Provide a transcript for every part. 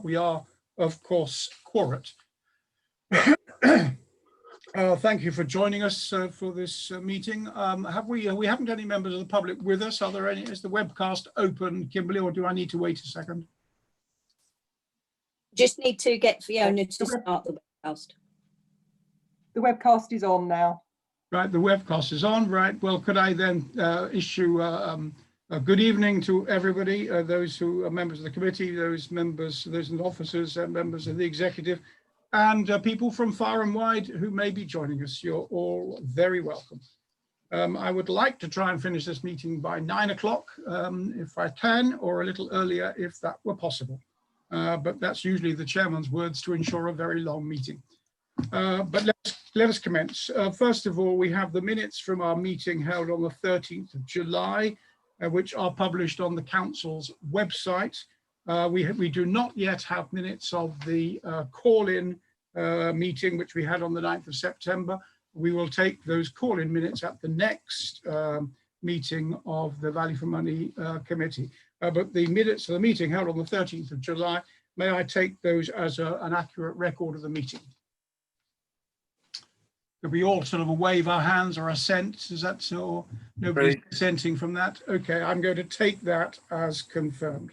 we are, of course, quorate. Thank you for joining us for this meeting. We haven't any members of the public with us. Are there any? Is the webcast open, Kimberly, or do I need to wait a second? Just need to get Fiona to start the webcast. The webcast is on now. Right, the webcast is on. Right. Well, could I then issue a good evening to everybody, those who are members of the committee, those officers, members of the executive, and people from far and wide who may be joining us. You're all very welcome. I would like to try and finish this meeting by 9 o'clock if I can, or a little earlier if that were possible. But that's usually the chairman's words to ensure a very long meeting. But let us commence. First of all, we have the minutes from our meeting held on the 13th of July, which are published on the council's website. We do not yet have minutes of the call-in meeting, which we had on the 9th of September. We will take those call-in minutes at the next meeting of the Value for Money committee. But the minutes of the meeting held on the 13th of July, may I take those as an accurate record of the meeting? Could we all sort of wave our hands or assent? Is that so? Nobody's dissenting from that? Okay, I'm going to take that as confirmed.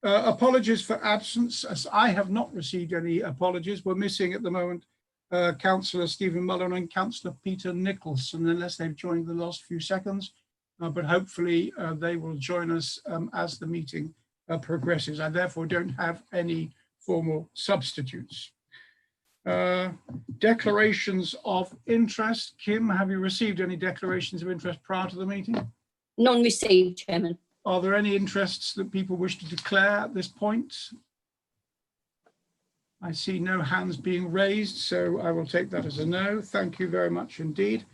Apologies for absence, as I have not received any apologies. We're missing at the moment Councillor Stephen Mullen and Councillor Peter Nicholson, unless they've joined the last few seconds. But hopefully they will join us as the meeting progresses. I therefore don't have any formal substitutes. Declarations of interest. Kim, have you received any declarations of interest prior to the meeting? None received, Chairman. Are there any interests that people wish to declare at this point? I see no hands being raised, so I will take that as a no. Thank you very much indeed.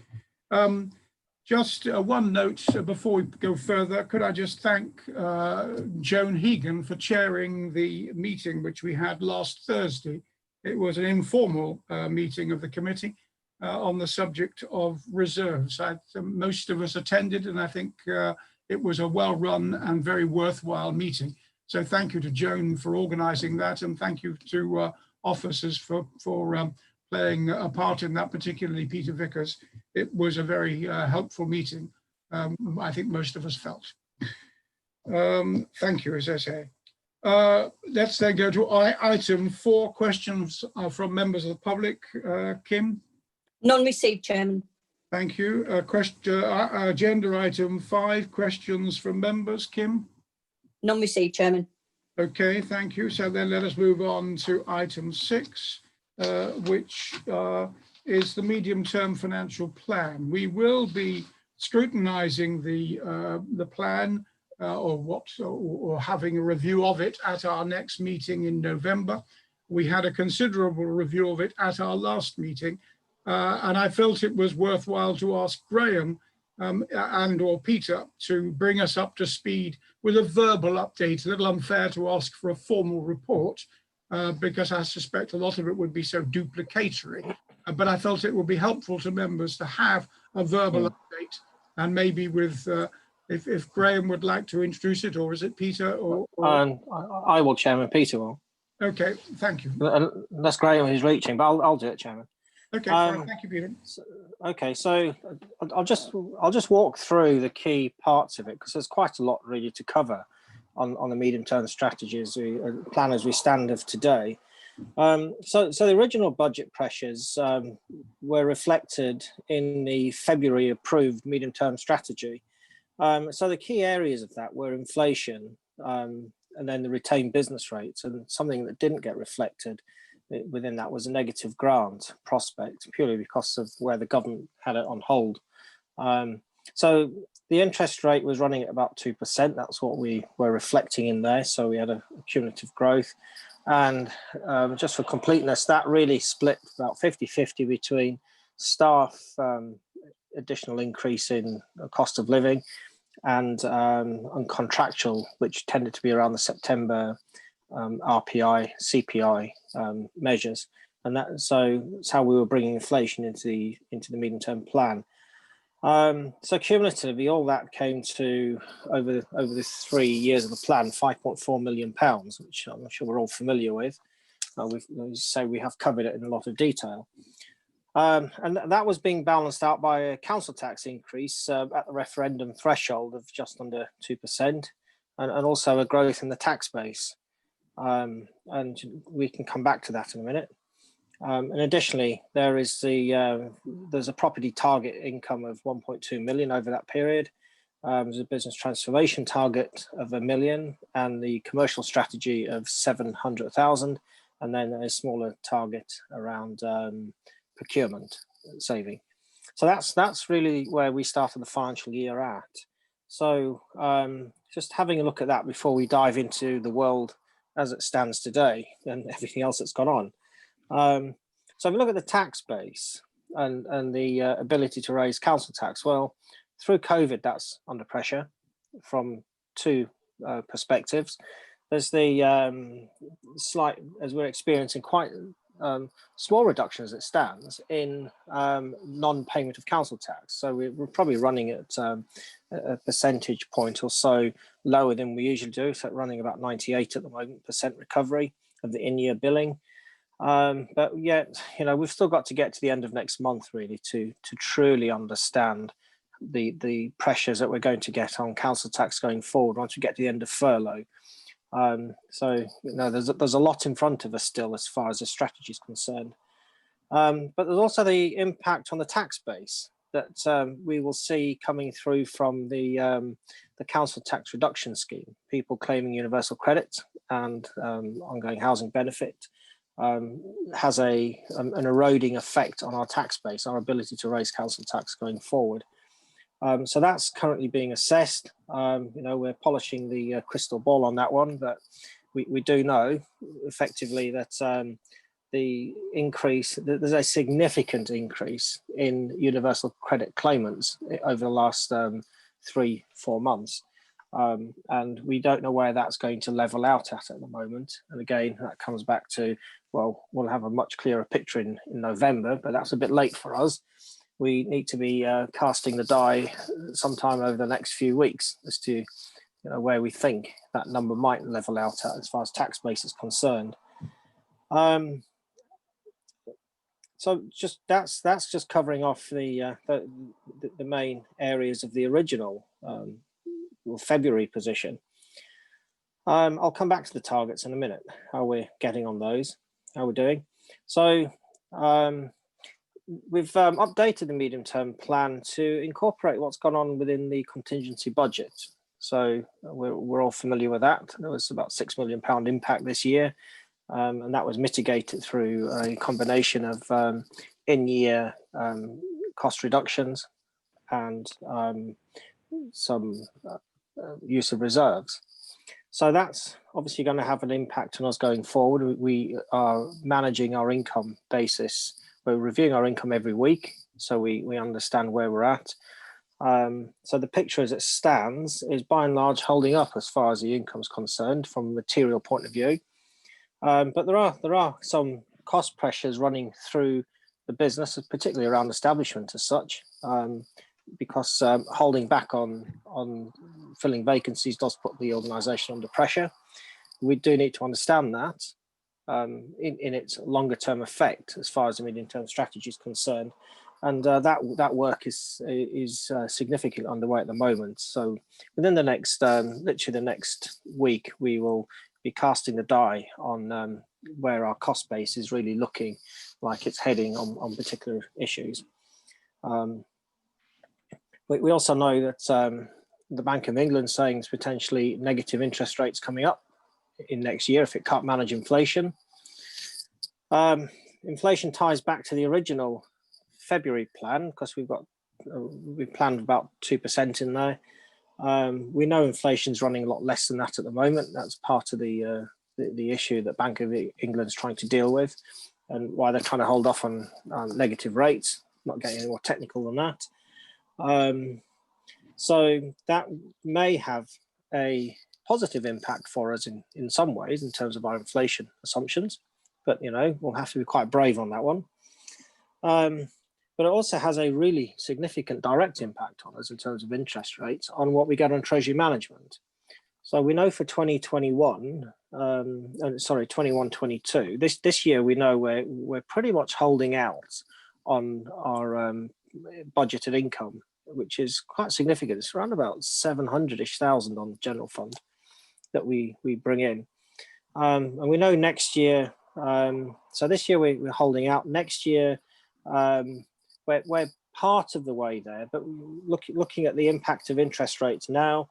Just one note before we go further, could I just thank Joan Hegan for chairing the meeting which we had last Thursday. It was an informal meeting of the committee on the subject of reserves. Most of us attended, and I think it was a well-run and very worthwhile meeting. So thank you to Joan for organising that, and thank you to officers for playing a part in that, particularly Peter Vickers. It was a very helpful meeting, I think most of us felt. Thank you, as I say. Let's then go to item 4, questions from members of the public. Kim? None received, Chairman. Thank you. Agenda item 5, questions from members. Kim? None received, Chairman. Okay, thank you. So then let us move on to item 6, which is the medium-term financial plan. We will be scrutinising the plan or having a review of it at our next meeting in November. We had a considerable review of it at our last meeting, and I felt it was worthwhile to ask Graham and or Peter to bring us up to speed with a verbal update. A little unfair to ask for a formal report because I suspect a lot of it would be so duplicatory, but I felt it would be helpful to members to have a verbal update, and maybe with if Graham would like to introduce it, or is it Peter? Or I will, Chairman. Peter will. Okay, thank you. Unless Graham is reaching, but I'll do it, Chairman. Okay, fine. Thank you, Peter. Okay, so I'll just walk through the key parts of it, because there's quite a lot really to cover on the medium-term strategies plan as we stand of today. So the original budget pressures were reflected in the February approved medium-term strategy. So the key areas of that were inflation and then the retained business rates, and something that didn't get reflected within that was a negative grant prospect, purely because of where the government had it on hold. So the interest rate was running at about 2%. That's what we were reflecting in there. So we had a cumulative growth. And just for completeness, that really split about 50-50 between staff, additional increase in cost of living, and contractual, which tended to be around the September RPI, CPI measures, and that's how we were bringing inflation into the medium-term plan. So cumulatively, all that came to over the 3 years of the plan, £5.4 million, which I'm sure we're all familiar with. We have covered it in a lot of detail. And that was being balanced out by a council tax increase at the referendum threshold of just under 2%, and also a growth in the tax base. And we can come back to that in a minute. And additionally, there's a property target income of 1.2 million over that period. There's a business transformation target of £1 million, and the commercial strategy of 700,000, and then a smaller target around procurement saving. So that's really where we started the financial year at. So just having a look at that before we dive into the world as it stands today and everything else that's gone on. So if we look at the tax base and the ability to raise council tax, well, through COVID, that's under pressure from two perspectives. There's the slight, as we're experiencing, quite small reduction as it stands in non-payment of council tax. So we're probably running at a percentage point or so lower than we usually do. So running about 98 at the moment % recovery of the in-year billing. But yet, we've still got to get to the end of next month really to truly understand the pressures that we're going to get on council tax going forward once we get to the end of furlough. So there's a lot in front of us still as far as the strategy is concerned. But there's also the impact on the tax base that we will see coming through from the council tax reduction scheme. People claiming universal credit and ongoing housing benefit has an eroding effect on our tax base, our ability to raise council tax going forward. So that's currently being assessed. We're polishing the crystal ball on that one, but we do know effectively that the increase, there's a significant increase in universal credit claimants over the last 3-4 months. And we don't know where that's going to level out at the moment. And again, that comes back to, well, we'll have a much clearer picture in November, but that's a bit late for us. We need to be casting the die sometime over the next few weeks as to where we think that number might level out at as far as tax base is concerned. So just that's just covering off the main areas of the original February position. I'll come back to the targets in a minute, how we're getting on those, how we're doing. So we've updated the medium-term plan to incorporate what's gone on within the contingency budget. So we're all familiar with that. There was about £6 million impact this year, and that was mitigated through a combination of in-year cost reductions and some use of reserves. So that's obviously going to have an impact on us going forward. We are managing our income basis. We're reviewing our income every week, so we understand where we're at. So the picture as it stands is by and large holding up as far as the income is concerned from a material point of view. But there are some cost pressures running through the business, particularly around establishment as such, because holding back on filling vacancies does put the organisation under pressure. We do need to understand that in its longer term effect as far as the medium term strategy is concerned, and that work is significantly underway at the moment. So within the next literally the next week, we will be casting the die on where our cost base is really looking like it's heading on particular issues. We also know that the Bank of England is saying there's potentially negative interest rates coming up in next year if it can't manage inflation. Inflation ties back to the original February plan because we planned about 2% in there. We know inflation's running a lot less than that at the moment. That's part of the issue that Bank of England's trying to deal with, and why they're trying to hold off on negative rates. Not getting any more technical than that. So that may have a positive impact for us in some ways in terms of our inflation assumptions, but we'll have to be quite brave on that one. but it also has a really significant direct impact on us in terms of interest rates on what we get on treasury management. So we know for 2021, 21-22, this year we know we're pretty much holding out on our budgeted income, which is quite significant. It's around about 700-ish thousand on the general fund that we bring in. And we know next year, so this year we're holding out. Next year, we're part of the way there, but looking at the impact of interest rates now,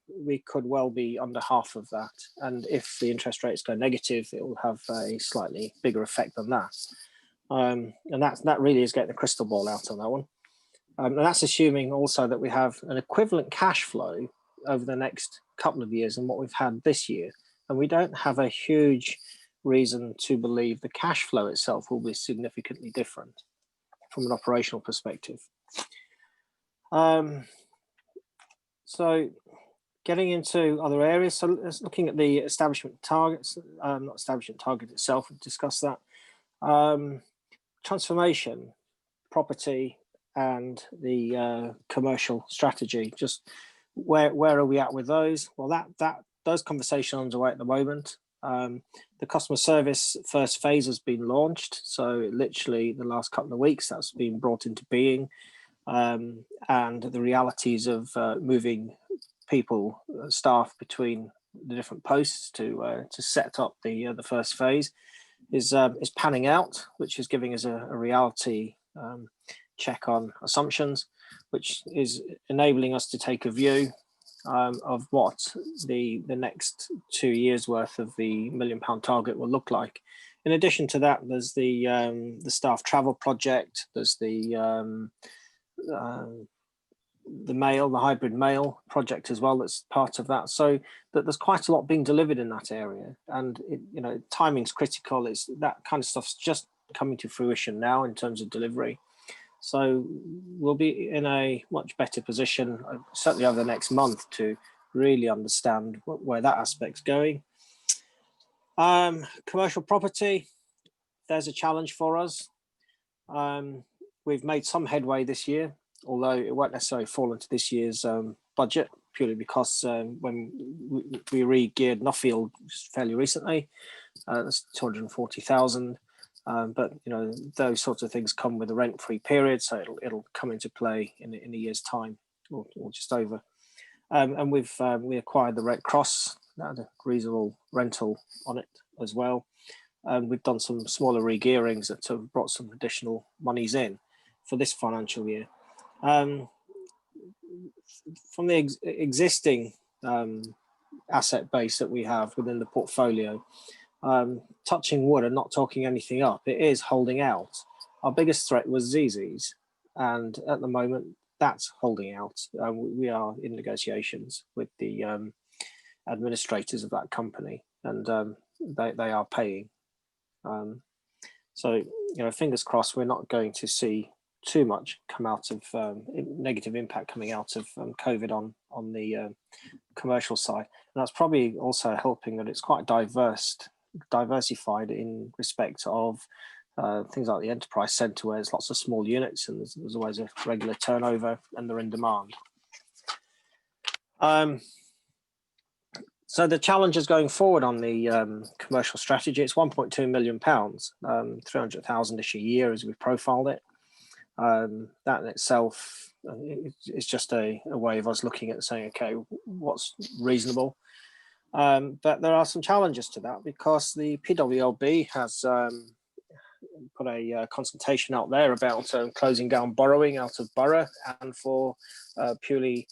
we could well be under half of that. And if the interest rates go negative, it will have a slightly bigger effect than that. And that really is getting the crystal ball out on that one. And that's assuming also that we have an equivalent cash flow over the next couple of years than what we've had this year. And we don't have a huge reason to believe the cash flow itself will be significantly different from an operational perspective. So getting into other areas, so let's looking at the establishment targets, not establishment target itself, we'll discuss that. Transformation, property, and the commercial strategy. Just where are we at with those? Well, those conversations are underway at the moment. The customer service first phase has been launched, so literally the last couple of weeks that's been brought into being, and the realities of moving people, staff between the different posts to set up the first phase is panning out, which is giving us a reality check on assumptions, which is enabling us to take a view of what the next 2 years worth of the £1 million target will look like. In addition to that, there's the staff travel project, there's the hybrid mail project as well that's part of that. So that there's quite a lot being delivered in that area, and timing's critical. Is that kind of stuff's just coming to fruition now in terms of delivery. So we'll be in a much better position, certainly over the next month, to really understand where that aspect's going. Commercial property, there's a challenge for us. We've made some headway this year, although it won't necessarily fall into this year's budget, purely because when we re-geared Nuffield fairly recently, that's 240,000. But those sorts of things come with a rent-free period, so it'll come into play in a year's time, or just over. And we acquired the Red Cross, that had a reasonable rental on it as well. And we've done some smaller re-gearings that have brought some additional monies in for this financial year. From the existing asset base that we have within the portfolio, touching wood and not talking anything up, it is holding out. Our biggest threat was ZZ's, and at the moment that's holding out. We are in negotiations with the administrators of that company, and they are paying. So fingers crossed we're not going to see too much come out of negative impact coming out of COVID on the commercial side. And that's probably also helping that it's quite diversified in respect of things like the enterprise centre, where there's lots of small units and there's always a regular turnover and they're in demand. So the challenges going forward on the commercial strategy, it's £1.2 million, 300,000-ish a year as we've profiled it. That in itself is just a way of us looking at saying, okay, what's reasonable? But there are some challenges to that, because the PWLB has put a consultation out there about closing down borrowing out of borough and for purely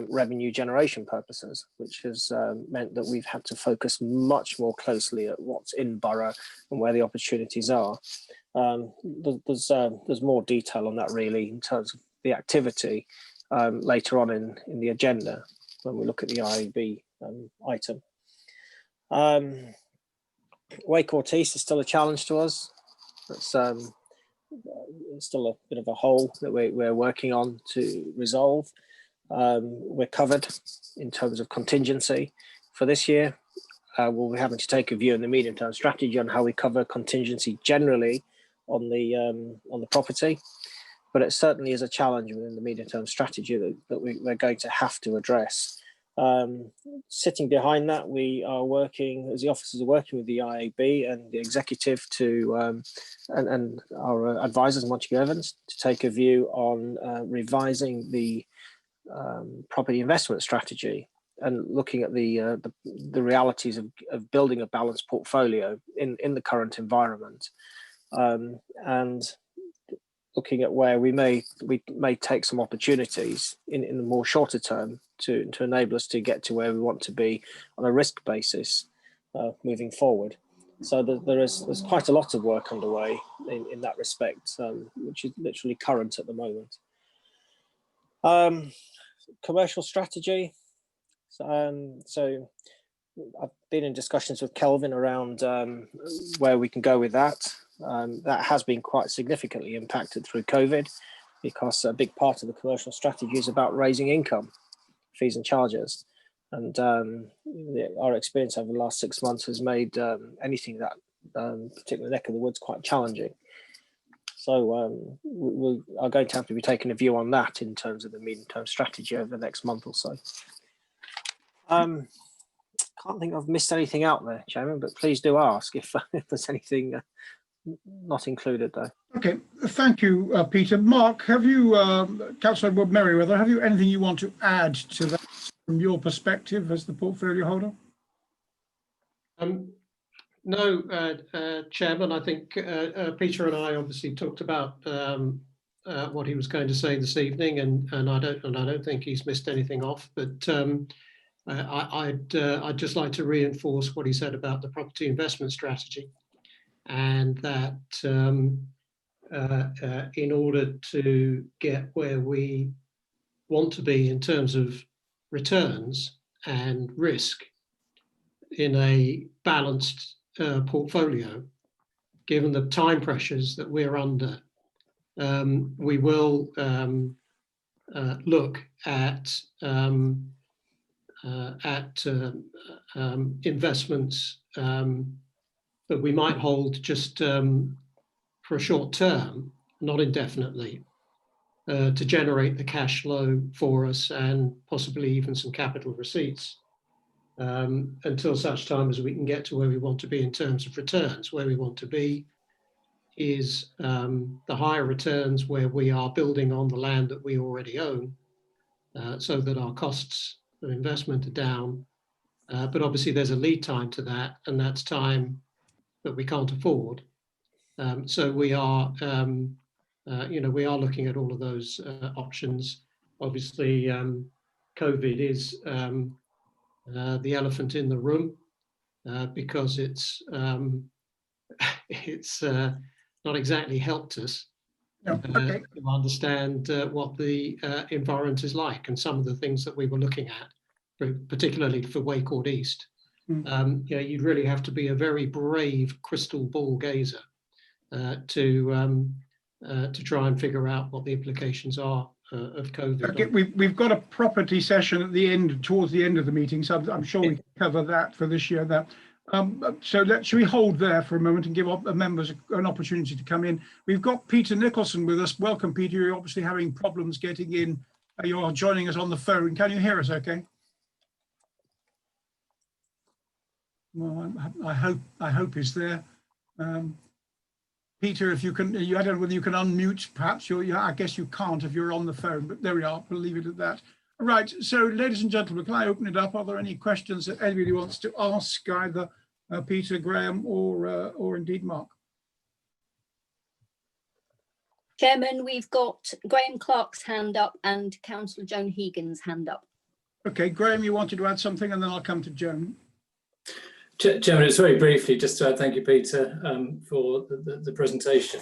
revenue generation purposes, which has meant that we've had to focus much more closely at what's in borough and where the opportunities are. There's more detail on that really in terms of the activity later on in the agenda when we look at the IAB item. Way Court East is still a challenge to us. It's still a bit of a hole that we're working on to resolve. We're covered in terms of contingency for this year. We'll be having to take a view in the medium-term strategy on how we cover contingency generally on the property, but it certainly is a challenge within the medium-term strategy that we're going to have to address. Sitting behind that, we are working, as the officers are working with the IAB and the executive to and our advisors, Montague Evans, to take a view on revising the property investment strategy and looking at the realities of building a balanced portfolio in the current environment, and looking at where we may take some opportunities in the more shorter term to enable us to get to where we want to be on a risk basis moving forward. So there's quite a lot of work underway in that respect, which is literally current at the moment. Commercial strategy. So I've been in discussions with Kelvin around where we can go with that. That has been quite significantly impacted through COVID, because a big part of the commercial strategy is about raising income, fees and charges. And our experience over the last 6 months has made anything that particular neck of the woods quite challenging. So we are going to have to be taking a view on that in terms of the medium-term strategy over the next month or so. Can't think I've missed anything out there, Chairman, but please do ask if there's anything not included though. Okay, thank you, Peter. Mark, have you, Councillor Wood Merriweather, have you anything you want to add to that from your perspective as the portfolio holder? No, Chairman. I think Peter and I obviously talked about what he was going to say this evening, and I don't think he's missed anything off. But I'd just like to reinforce what he said about the property investment strategy, and that in order to get where we want to be in terms of returns and risk in a balanced portfolio, given the time pressures that we're under, we will look at investments that we might hold just for a short term, not indefinitely, to generate the cash flow for us and possibly even some capital receipts, until such time as we can get to where we want to be in terms of returns. Where we want to be is the higher returns where we are building on the land that we already own, so that our costs of investment are down. But obviously there's a lead time to that, and that's time that we can't afford. So we are, we are looking at all of those options. Obviously, COVID is the elephant in the room, because it's not exactly helped us to understand what the environment is like, and some of the things that we were looking at, particularly for Waycourt East. You'd really have to be a very brave crystal ball gazer to try and figure out what the implications are of COVID. Okay, we've got a property session at the end, towards the end of the meeting, so I'm sure we can cover that for this year. Should we hold there for a moment and give members an opportunity to come in? We've got Peter Nicholson with us. Welcome, Peter. You're obviously having problems getting in. You're joining us on the phone. Can you hear us okay? Well, I hope he's there. Peter, if you can, I don't know whether you can unmute, perhaps. I guess you can't if you're on the phone, but there we are. We'll leave it at that. All right, so ladies and gentlemen, can I open it up? Are there any questions that anybody wants to ask either Peter, Graham, or indeed Mark? Chairman, we've got Graham Clark's hand up and Councillor Joan Hegan's hand up. Okay, Graham, you wanted to add something, and then I'll come to Joan. Chairman, it's very briefly, just to thank you, Peter, for the presentation.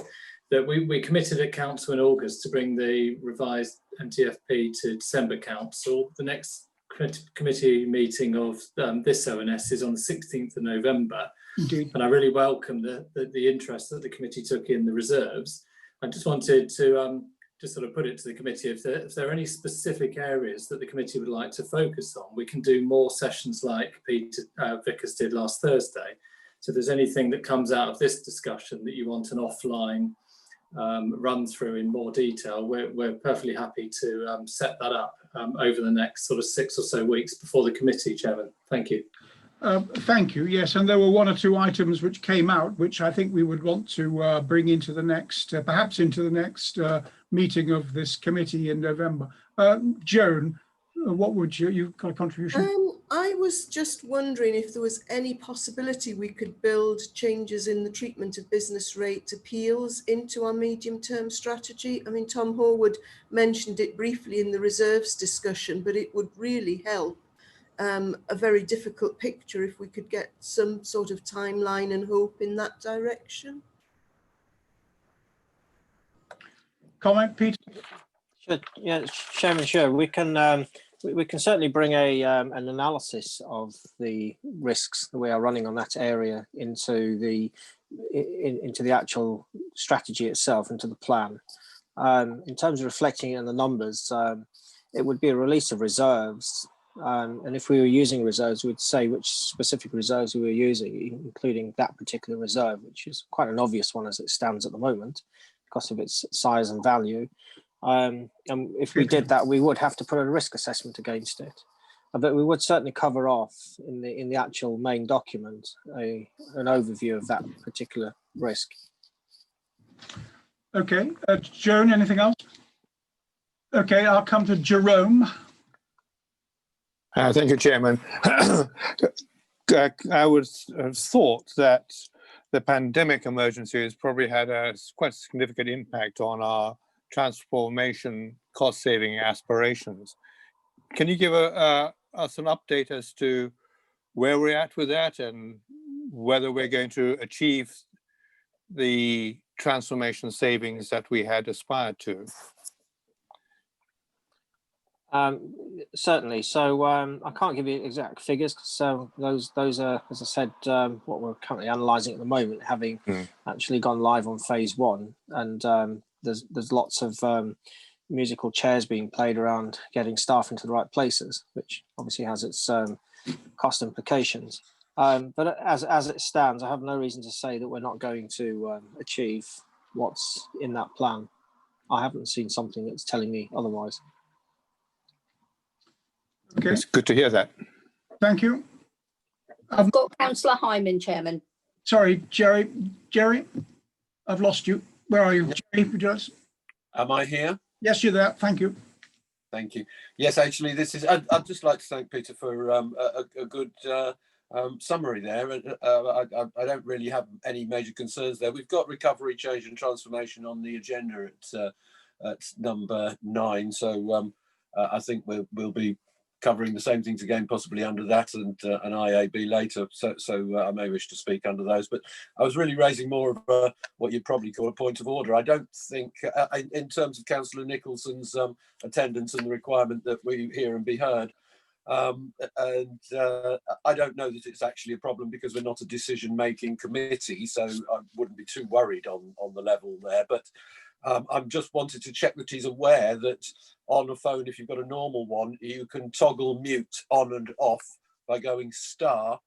That we committed at Council in August to bring the revised MTFP to December Council. The next committee meeting of this O&S is on the 16th of November. Indeed. And I really welcome the interest that the committee took in the reserves. I just wanted to just sort of put it to the committee, if there are any specific areas that the committee would like to focus on, we can do more sessions like Peter Vickers did last Thursday, So if there's anything that comes out of this discussion that you want an offline run through in more detail, we're perfectly happy to set that up over the next sort of 6 or so weeks before the committee, Chairman. Thank you. Thank you. Yes, and there were 1 or 2 items which came out, which I think we would want to bring into the next, perhaps into the next meeting of this committee in November. Joan, what would you've got a contribution? I was just wondering if there was any possibility we could build changes in the treatment of business rate appeals into our medium-term strategy. I mean, Tom Horwood mentioned it briefly in the reserves discussion, but it would really help a very difficult picture if we could get some sort of timeline and hope in that direction. Comment, Peter? Sure, yeah, Chairman, sure. We can certainly bring an analysis of the risks that we are running on that area into the actual strategy itself, into the plan. In terms of reflecting it in the numbers, it would be a release of reserves. And if we were using reserves, we'd say which specific reserves we were using, including that particular reserve, which is quite an obvious one as it stands at the moment because of its size and value. And if we did that, we would have to put a risk assessment against it. But we would certainly cover off in the actual main document an overview of that particular risk. Okay, Joan, anything else? Okay, I'll come to Jerome. Thank you, Chairman. I would have thought that the pandemic emergency has probably had a quite significant impact on our transformation cost-saving aspirations. Can you give us an update as to where we're at with that and whether we're going to achieve the transformation savings that we had aspired to? Certainly. So I can't give you exact figures. So those are, as I said, what we're currently analysing at the moment, having actually gone live on phase 1, and there's lots of musical chairs being played around getting staff into the right places, which obviously has its cost implications. But as it stands, I have no reason to say that we're not going to achieve what's in that plan. I haven't seen something that's telling me otherwise. Okay, It's good to hear that. thank you. I've got Councillor Hyman, Chairman. Sorry, Jerry, I've lost you. Where are you, Jerry? Am I here? Yes, you're there. Thank you. Thank you. Yes, actually, this is. I'd just like to thank Peter for a good summary there. I don't really have any major concerns there. We've got recovery, change, and transformation on the agenda at number 9. So I think we'll be covering the same things again, possibly under that and an IAB later. So I may wish to speak under those. But I was really raising more of what you'd probably call a point of order. I don't think, in terms of Councillor Nicholson's attendance and the requirement that we hear and be heard, I don't know that it's actually a problem because we're not a decision-making committee, so I wouldn't be too worried on the level there. But I'm just wanted to check that he's aware that on a phone, if you've got a normal one, you can toggle mute on and off by going *6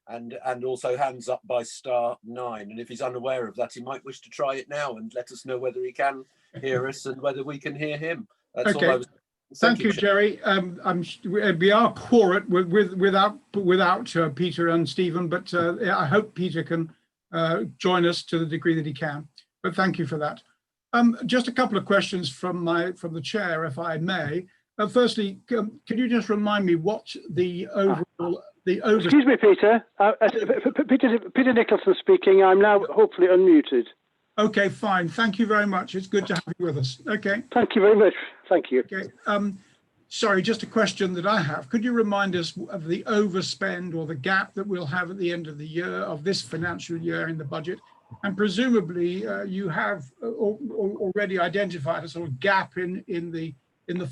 and also hands up by *9. And if he's unaware of that, he might wish to try it now and let us know whether he can hear us and whether we can hear him. That's Okay. all I was. Thank you, Jerry. We are quorate without Peter and Stephen, but I hope Peter can join us to the degree that he can. But thank you for that. Just a couple of questions from the chair, if I may. Firstly, can you just remind me what the overall Excuse me, Peter. Peter Nicholson speaking. I'm now hopefully unmuted. Okay, fine. Thank you very much. It's good to have you with us. Okay. Thank you very much. Thank you. Okay. Sorry, just a question that I have. Could you remind us of the overspend or the gap that we'll have at the end of the year, of this financial year, in the budget? And presumably you have already identified a sort of gap in the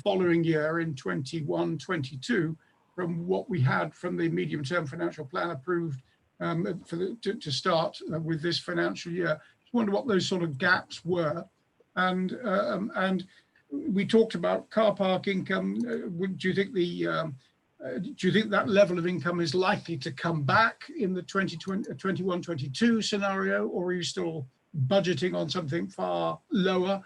following year, in 21-22, from what we had from the medium-term financial plan approved to start with this financial year. Just wonder what those sort of gaps were. And we talked about car park income. Do you think do you think that level of income is likely to come back in the 21-22 scenario, or are you still budgeting on something far lower?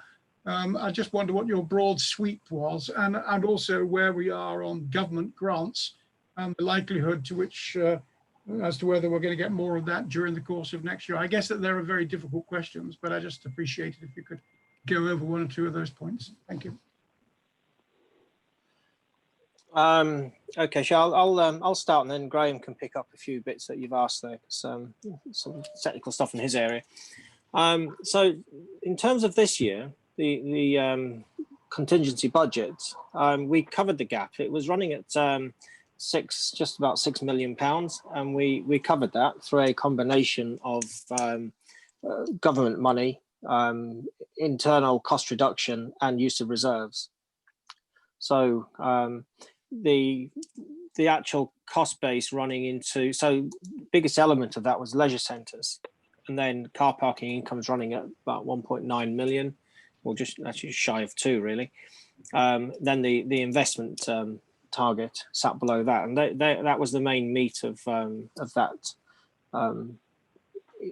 I just wonder what your broad sweep was, and also where we are on government grants and the likelihood to which, as to whether we're going to get more of that during the course of next year. I guess that they're very difficult questions, but I just appreciate it if you could go over one or two of those points. Thank you. Okay, so I'll start, and then Graham can pick up a few bits that you've asked there, some technical stuff in his area. So in terms of this year, the contingency budget, we covered the gap. It was running at just about £6 million, and we covered that through a combination of government money, internal cost reduction, and use of reserves. So the actual cost base running into, so biggest element of that was leisure centres, and then car parking income's running at about 1.9 million, or just actually shy of 2 really. Then the investment target sat below that, and that was the main meat of that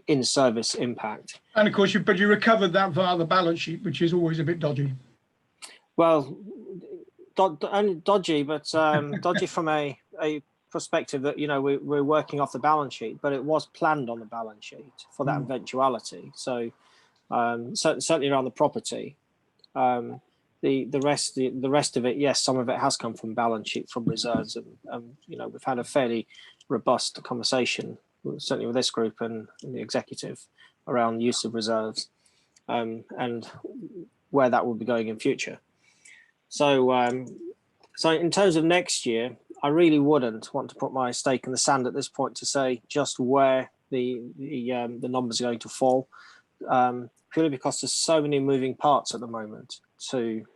in-service impact. And of course, you recovered that via the balance sheet, which is always a bit dodgy. Well, only dodgy, but dodgy from a perspective that, you know, we're working off the balance sheet, but it was planned on the balance sheet for that eventuality. So certainly around the property, the rest of it, yes, some of it has come from balance sheet, from reserves, and you know, we've had a fairly robust conversation, certainly with this group and the executive, around use of reserves, and where that will be going in future. So in terms of next year, I really wouldn't want to put my stake in the sand at this point to say just where the numbers are going to fall, purely because there's so many moving parts at the moment to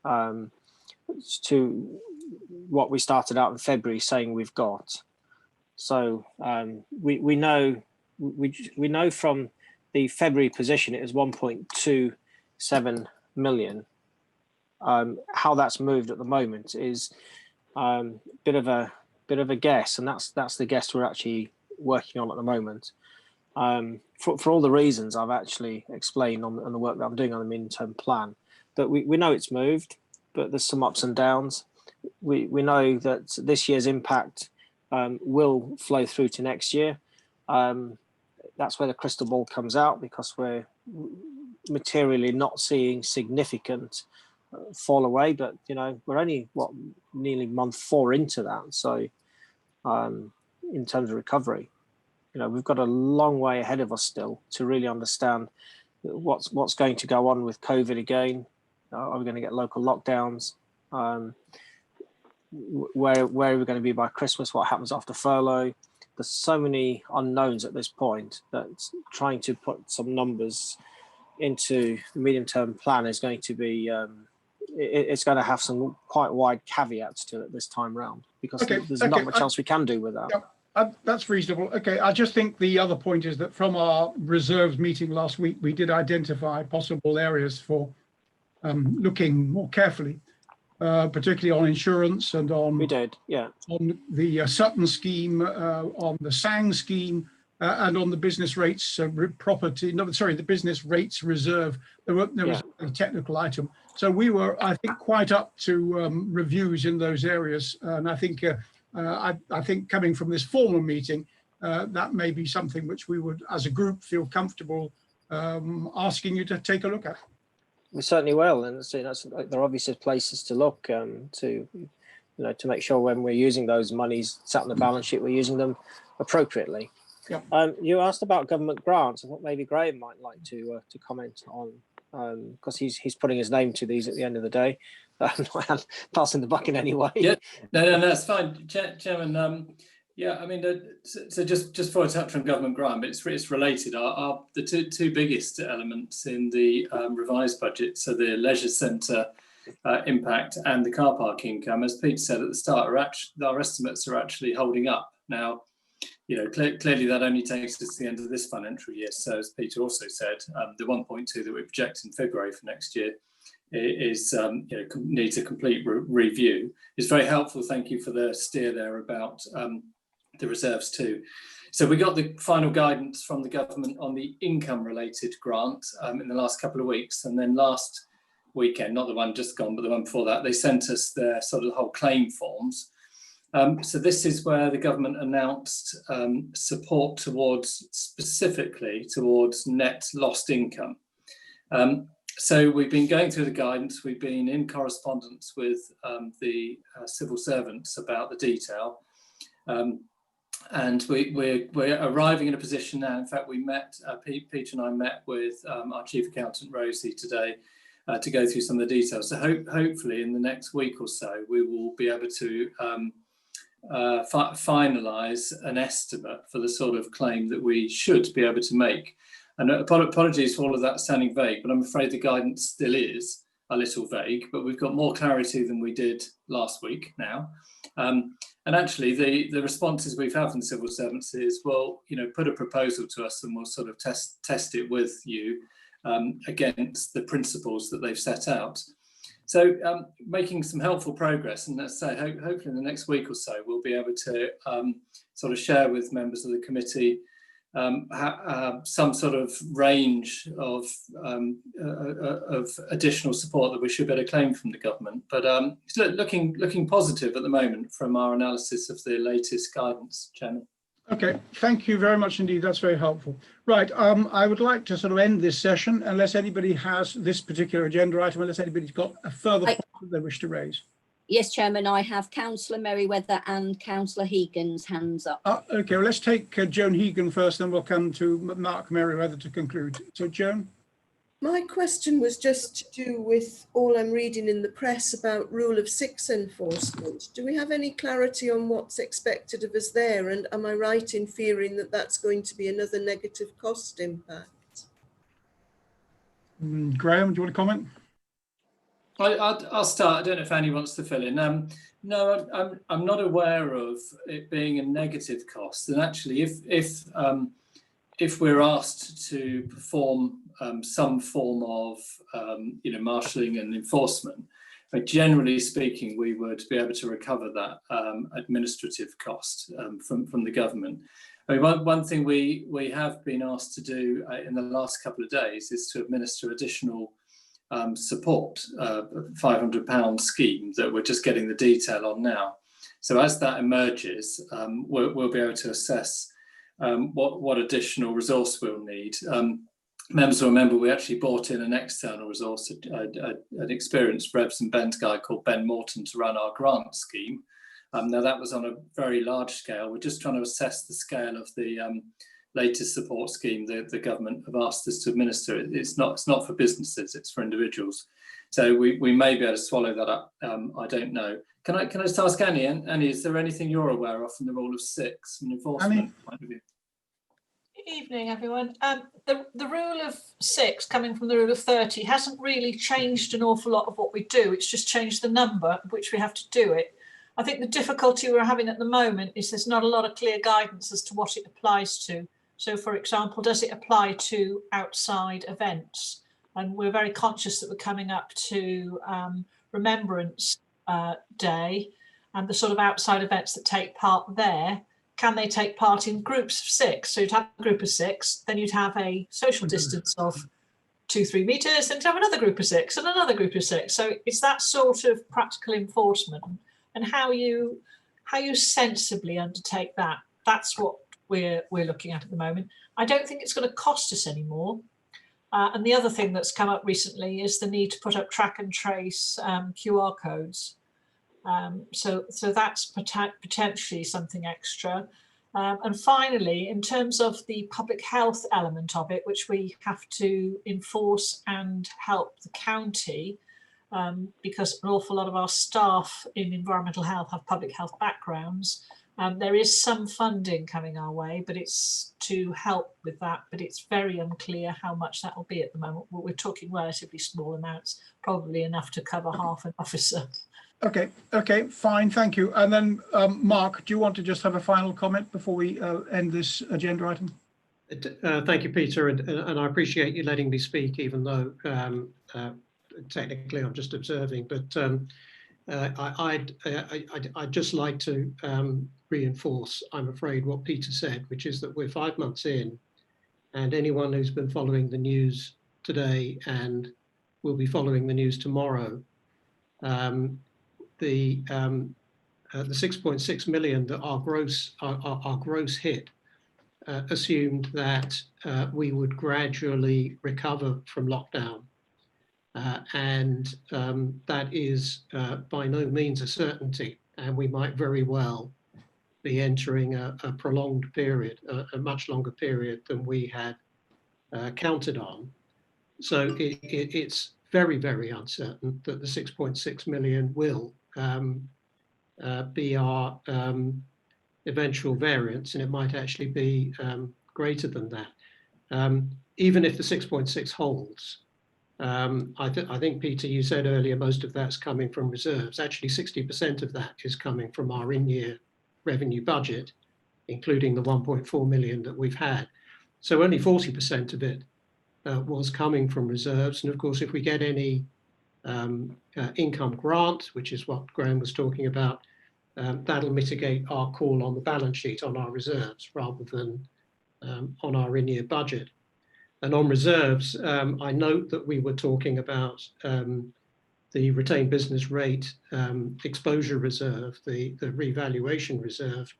what we started out in February saying we've got. So we know from the February position it is 1.27 million. How that's moved at the moment is bit of a guess, and that's the guess we're actually working on at the moment. For all the reasons I've actually explained on the work that I'm doing on the medium-term plan, but we know it's moved, but there's some ups and downs. We know that this year's impact will flow through to next year. That's where the crystal ball comes out, because we're materially not seeing significant fall away, but you know, we're only nearly month 4 into that. So in terms of recovery, you know, we've got a long way ahead of us still to really understand what's going to go on with COVID again. Are we going to get local lockdowns? Where are we going to be by Christmas? What happens after furlough? There's so many unknowns at this point that trying to put some numbers into the medium-term plan is going to be it's going to have some quite wide caveats to it this time round, because there's not much else we can do with that. Yeah, that's reasonable. Okay, I just think the other point is that from our reserves meeting last week, we did identify possible areas for looking more carefully, particularly on insurance and on on the Sutton scheme, on the Sang scheme, and on the business rates the business rates reserve. There was a technical item. So we were, I think, quite up to reviews in those areas. And I think coming from this formal meeting, that may be something which we would, as a group, feel comfortable asking you to take a look at. We certainly will, and so there are obviously places to look to make sure when we're using those monies sat on the balance sheet, we're using them appropriately. Yeah. You asked about government grants. I thought maybe Graham might like to comment on, because he's putting his name to these at the end of the day. Passing the bucket anyway. Yeah, no, that's fine, Chairman. Yeah, I mean, so just for a touch on government grant, but it's related. Are the two biggest elements in the revised budget, so the leisure centre impact and the car park income, as Peter said at the start, our estimates are actually holding up. Now, you know, clearly that only takes us to the end of this financial year. So as Peter also said, the 1.2 that we project in February for next year is needs a complete review. It's very helpful. Thank you for the steer there about the reserves too. So we got the final guidance from the government on the income-related grant in the last couple of weeks, and then last weekend, not the one just gone, but the one before that, they sent us their sort of whole claim forms. So this is where the government announced support towards, specifically towards net lost income. So we've been going through the guidance, we've been in correspondence with the civil servants about the detail. And we're arriving in a position now. In fact, we met, Peter and I met with our Chief Accountant, Rosie, today to go through some of the details. So hopefully in the next week or so, we will be able to finalise an estimate for the sort of claim that we should be able to make. And apologies for all of that sounding vague, but I'm afraid the guidance still is a little vague, but we've got more clarity than we did last week now. And actually the responses we've had from the civil servants is, well, put a proposal to us and we'll sort of test it with you against the principles that they've set out. So making some helpful progress, and let's say hopefully in the next week or so, we'll be able to sort of share with members of the committee some sort of range of additional support that we should be able to claim from the government. But it's looking positive at the moment from our analysis of the latest guidance, Chairman. Okay, thank you very much indeed. That's very helpful. Right, I would like to sort of end this session unless anybody has this particular agenda item, unless anybody's got a further point that they wish to raise. Yes, Chairman, I have Councillor Merriweather and Councillor Higgins' hands up. Okay, well, let's take Joan Hegan first, then we'll come to Mark Merriweather to conclude. So, Joan? My question was just to do with all I'm reading in the press about Rule of Six enforcement. Do we have any clarity on what's expected of us there? And am I right in fearing that that's going to be another negative cost impact? Graham, do you want to comment? I'll start. I don't know if Annie wants to fill in. No, I'm not aware of it being a negative cost. And actually, if we're asked to perform some form of marshalling and enforcement, generally speaking, we would be able to recover that administrative cost from the government. I mean, one thing we have been asked to do in the last couple of days is to administer additional support, £500 scheme that we're just getting the detail on now. So as that emerges, we'll be able to assess what additional resource we'll need. Members will remember we actually brought in an external resource, an experienced Revs and Bends guy called Ben Morton to run our grant scheme. Now that was on a very large scale. We're just trying to assess the scale of the latest support scheme the government have asked us to administer. It's not for businesses, it's for individuals. So we may be able to swallow that up. I don't know. Can I just ask Annie? Annie, is there anything you're aware of from the Rule of Six from an enforcement point of view? Evening, everyone. The Rule of Six, coming from the Rule of 30, hasn't really changed an awful lot of what we do. It's just changed the number at which we have to do it. I think the difficulty we're having at the moment is there's not a lot of clear guidance as to what it applies to. So, for example, does it apply to outside events? And we're very conscious that we're coming up to Remembrance Day, and the sort of outside events that take part there. Can they take part in groups of six? So you'd have a group of six, then you'd have a social distance of 2-3 meters, then you'd have another group of six and another group of six. So it's that sort of practical enforcement and how you sensibly undertake that. That's what we're looking at the moment. I don't think it's going to cost us any more. And the other thing that's come up recently is the need to put up track and trace QR codes. So that's potentially something extra. And finally, in terms of the public health element of it, which we have to enforce and help the county, because an awful lot of our staff in environmental health have public health backgrounds, there is some funding coming our way, but it's to help with that. But it's very unclear how much that will be at the moment. We're talking relatively small amounts, probably enough to cover half an officer. Okay, fine, thank you. And then, Mark, do you want to just have a final comment before we end this agenda item? Thank you, Peter, and I appreciate you letting me speak, even though technically I'm just observing, but I'd just like to reinforce, I'm afraid, what Peter said, which is that we're 5 months in, and anyone who's been following the news today and will be following the news tomorrow, the 6.6 million that our gross hit assumed that we would gradually recover from lockdown. And that is by no means a certainty, and we might very well be entering a prolonged period, a much longer period than we had counted on. So it's very, very uncertain that the 6.6 million will be our eventual variance, and it might actually be greater than that. Even if the 6.6 holds, I think, Peter, you said earlier, most of that's coming from reserves. Actually, 60% of that is coming from our in-year revenue budget, including the 1.4 million that we've had. So only 40% of it was coming from reserves. And of course, if we get any income grant, which is what Graham was talking about, that'll mitigate our call on the balance sheet on our reserves rather than on our in-year budget. And on reserves, I note that we were talking about the retained business rate exposure reserve, the revaluation reserve.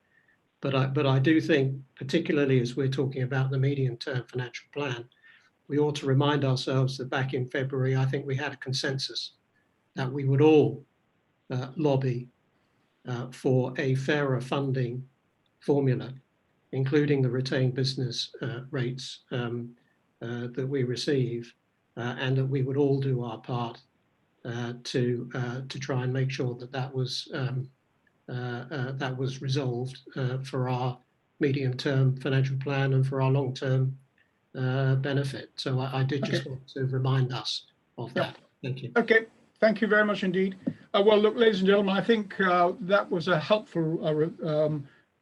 But I do think, particularly as we're talking about the medium-term financial plan, we ought to remind ourselves that back in February, I think we had a consensus that we would all lobby for a fairer funding formula, including the retained business rates that we receive, and that we would all do our part to try and make sure that that was resolved for our medium-term financial plan and for our long-term benefit. So I did just want to remind us of that. Thank you. Okay, thank you very much indeed. Well, look, ladies and gentlemen, I think that was a helpful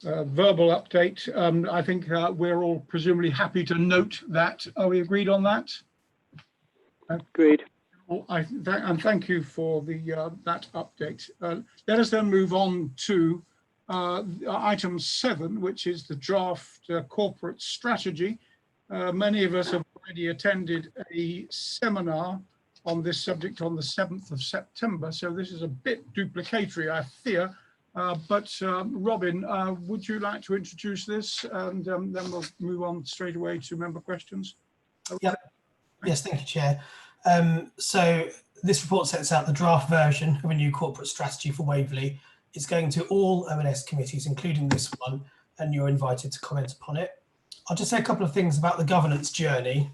verbal update. I think we're all presumably happy to note that. Are we agreed on that? Agreed. And thank you for that update. Let us then move on to item 7, which is the draft corporate strategy. Many of us have already attended a seminar on this subject on the 7th of September, so this is a bit duplicatory, I fear. But Robin, would you like to introduce this, and then we'll move on straight away to member questions? Yep. Yes, thank you, Chair. So this report sets out the draft version of a new corporate strategy for Waverley. It's going to all O&S committees, including this one, and you're invited to comment upon it. I'll just say a couple of things about the governance journey.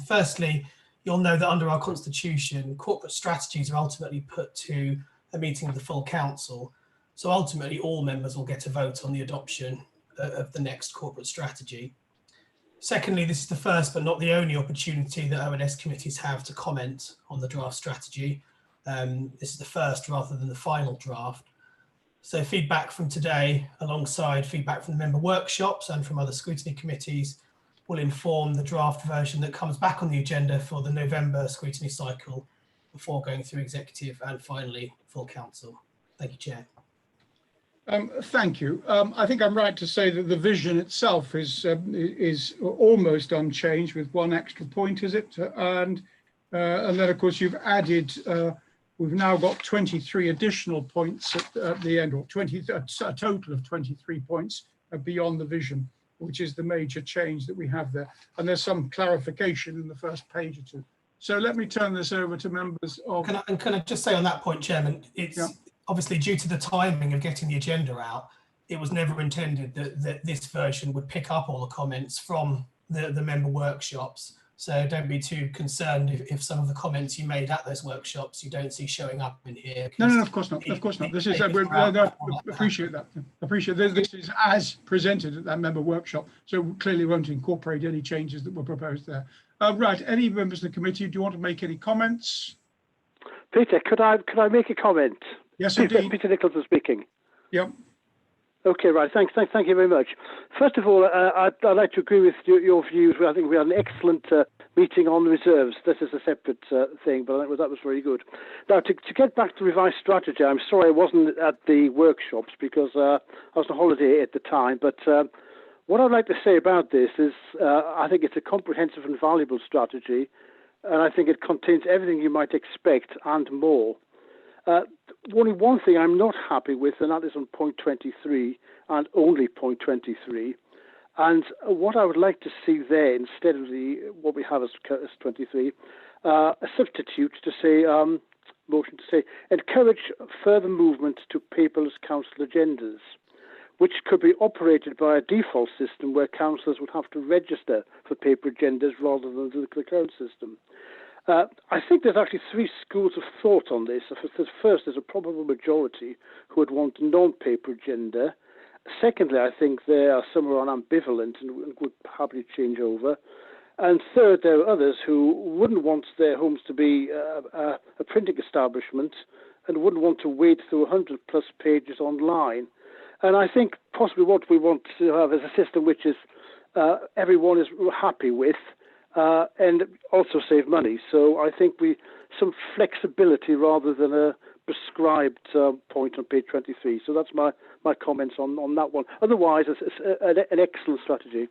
Firstly, you'll know that under our constitution, corporate strategies are ultimately put to a meeting of the full council. So ultimately, all members will get a vote on the adoption of the next corporate strategy. Secondly, this is the first but not the only opportunity that O&S committees have to comment on the draft strategy. This is the first rather than the final draft. So feedback from today, alongside feedback from the member workshops and from other scrutiny committees, will inform the draft version that comes back on the agenda for the November scrutiny cycle before going through executive and finally full council. Thank you, Chair. Thank you. I think I'm right to say that the vision itself is almost unchanged with one extra point, is it? And then, of course, you've added, we've now got 23 additional points at the end, or a total of 23 points beyond the vision, which is the major change that we have there. And there's some clarification in the first page or two. So let me turn this over to members of... Can I just say on that point, Chairman, it's... Yeah. Obviously, due to the timing of getting the agenda out, it was never intended that this version would pick up all the comments from the member workshops. So don't be too concerned if some of the comments you made at those workshops you don't see showing up in here. No, of course not. Of course not. This is appreciate that. Appreciate this is as presented at that member workshop, so clearly won't incorporate any changes that were proposed there. Right. Any members of the committee, do you want to make any comments? Peter, could I make a comment? Yes, indeed. Peter Nicholson speaking. Yep. Okay, right. Thank you very much. First of all, I'd like to agree with your views. I think we had an excellent meeting on reserves. This is a separate thing, but that was very good. Now, to get back to revised strategy, I'm sorry I wasn't at the workshops because I was on holiday at the time. But what I'd like to say about this is I think it's a comprehensive and valuable strategy, and I think it contains everything you might expect and more. Only one thing I'm not happy with, and that is on point 23 and only point 23. And what I would like to see there, instead of what we have as 23, a substitute to say, motion to say, encourage further movement to paperless council agendas, which could be operated by a default system where councillors would have to register for paper agendas rather than the current system. I think there's actually three schools of thought on this. First, there's a probable majority who would want a non-paper agenda. Secondly, I think there are some who are ambivalent and would happily change over. And third, there are others who wouldn't want their homes to be a printing establishment and wouldn't want to wade through 100+ pages online. And I think possibly what we want to have is a system which is everyone is happy with and also save money. So I think some flexibility rather than a prescribed point on page 23. So that's my comments on that one. Otherwise, it's an excellent strategy.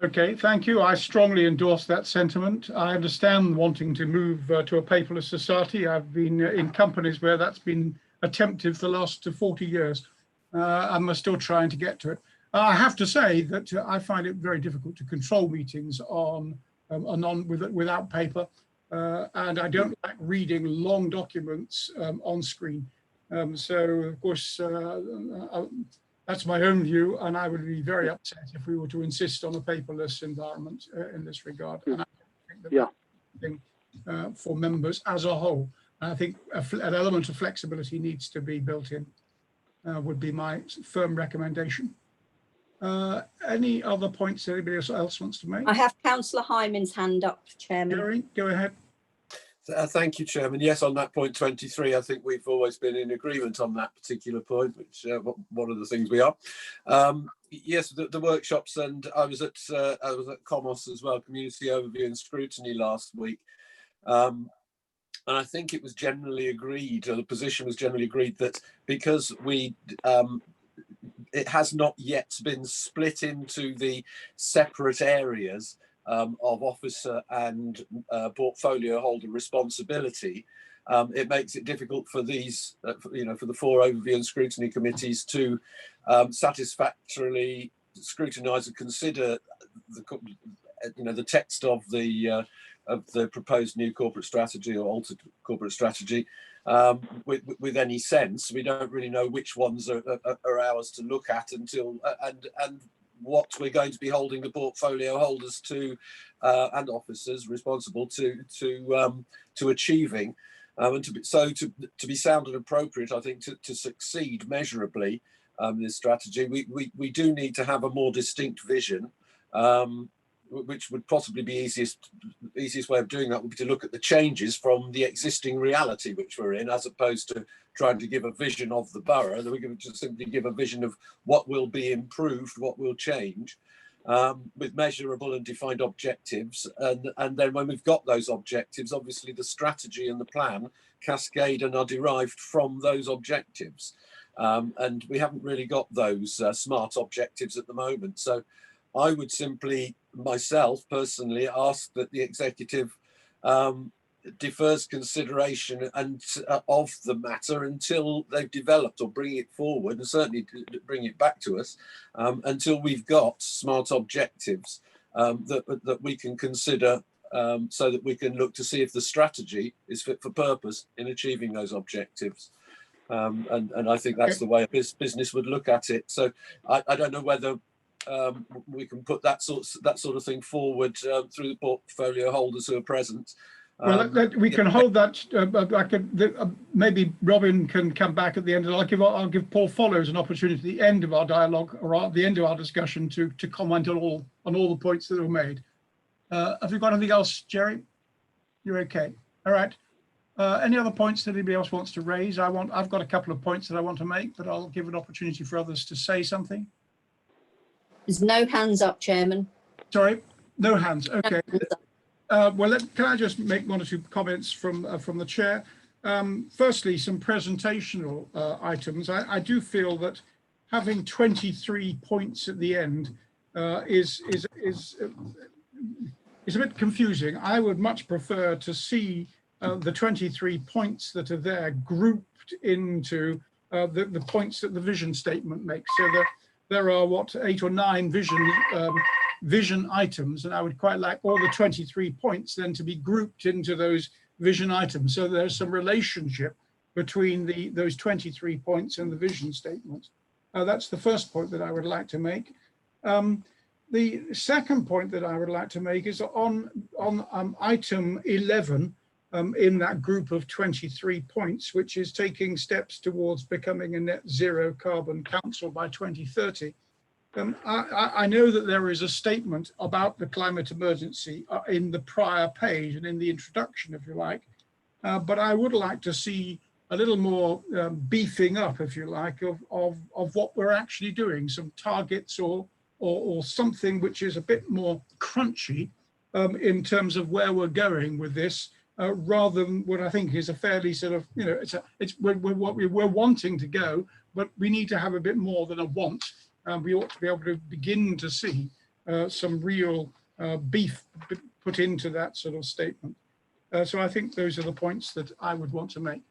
Okay, thank you. I strongly endorse that sentiment. I understand wanting to move to a paperless society. I've been in companies where that's been attempted for the last 40 years. And we're still trying to get to it. I have to say that I find it very difficult to control meetings without paper. And I don't like reading long documents on screen. So, of course, that's my own view, and I would be very upset if we were to insist on a paperless environment in this regard. And I think that that's a thing for members as a whole. And I think an element of flexibility needs to be built in, would be my firm recommendation. Any other points anybody else wants to make? I have Councillor Hyman's hand up, Chairman. Gary, go ahead. Thank you, Chairman. Yes, on that point 23, I think we've always been in agreement on that particular point, which one of the things we are. Yes, the workshops, and I was at Comos as well, Community Overview and Scrutiny last week. And I think it was generally agreed, or the position was generally agreed, that because it has not yet been split into the separate areas of officer and portfolio holder responsibility, it makes it difficult for these, for the four overview and scrutiny committees to satisfactorily scrutinise and consider the text of the proposed new corporate strategy or altered corporate strategy with any sense. We don't really know which ones are ours to look at until and what we're going to be holding the portfolio holders to and officers responsible to achieving, and to be sound and appropriate, I think to succeed measurably in this strategy, we do need to have a more distinct vision, which would possibly be easiest way of doing that would be to look at the changes from the existing reality which we're in, as opposed to trying to give a vision of the borough. That we can just simply give a vision of what will be improved, what will change, with measurable and defined objectives. And then when we've got those objectives, obviously the strategy and the plan cascade and are derived from those objectives. And we haven't really got those smart objectives at the moment. So I would simply, myself personally, ask that the executive defers consideration of the matter until they've developed, or bring it forward, and certainly bring it back to us, until we've got smart objectives that we can consider, so that we can look to see if the strategy is fit for purpose in achieving those objectives. And I think that's the way a business would look at it. So I don't know whether we can put that sort of thing forward through the portfolio holders who are present. Well, we can hold that. Maybe Robin can come back at the end. I'll give Paul Follows an opportunity at the end of our dialogue, or at the end of our discussion, to comment on all the points that were made. Have you got anything else, Jerry? You're okay. All right. Any other points that anybody else wants to raise? I've got a couple of points that I want to make, but I'll give an opportunity for others to say something. There's no hands up, Chairman. Sorry. No hands. Okay. Can I just make one or two comments from the chair? Firstly, some presentational items. I do feel that having 23 points at the end is a bit confusing. I would much prefer to see the 23 points that are there grouped into the points that the vision statement makes. So there are what, 8 or 9 vision items, and I would quite like all the 23 points then to be grouped into those vision items. So there's some relationship between those 23 points and the vision statement. That's the first point that I would like to make. The second point that I would like to make is on item 11 in that group of 23 points, which is taking steps towards becoming a net zero carbon council by 2030. I know that there is a statement about the climate emergency in the prior page and in the introduction, if you like, but I would like to see a little more beefing up, if you like, of what we're actually doing, some targets or something which is a bit more crunchy in terms of where we're going with this, rather than what I think is a fairly sort of, you know, we're wanting to go, but we need to have a bit more than a want. We ought to be able to begin to see some real beef put into that sort of statement. So I think those are the points that I would want to make.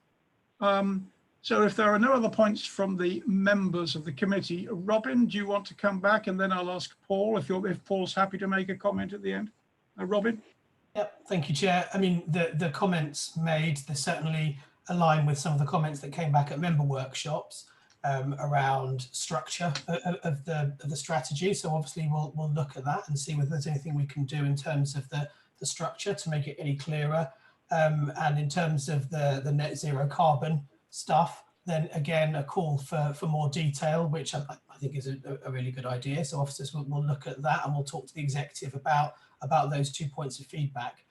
So if there are no other points from the members of the committee, Robin, do you want to come back, and then I'll ask Paul if Paul's happy to make a comment at the end. Robin? Yep, thank you, Chair. I mean, the comments made, they certainly align with some of the comments that came back at member workshops around structure of the strategy. So obviously we'll look at that and see whether there's anything we can do in terms of the structure to make it any clearer. And in terms of the net zero carbon stuff, then again, a call for more detail, which I think is a really good idea. So officers will look at that, and we'll talk to the executive about those 2 points of feedback.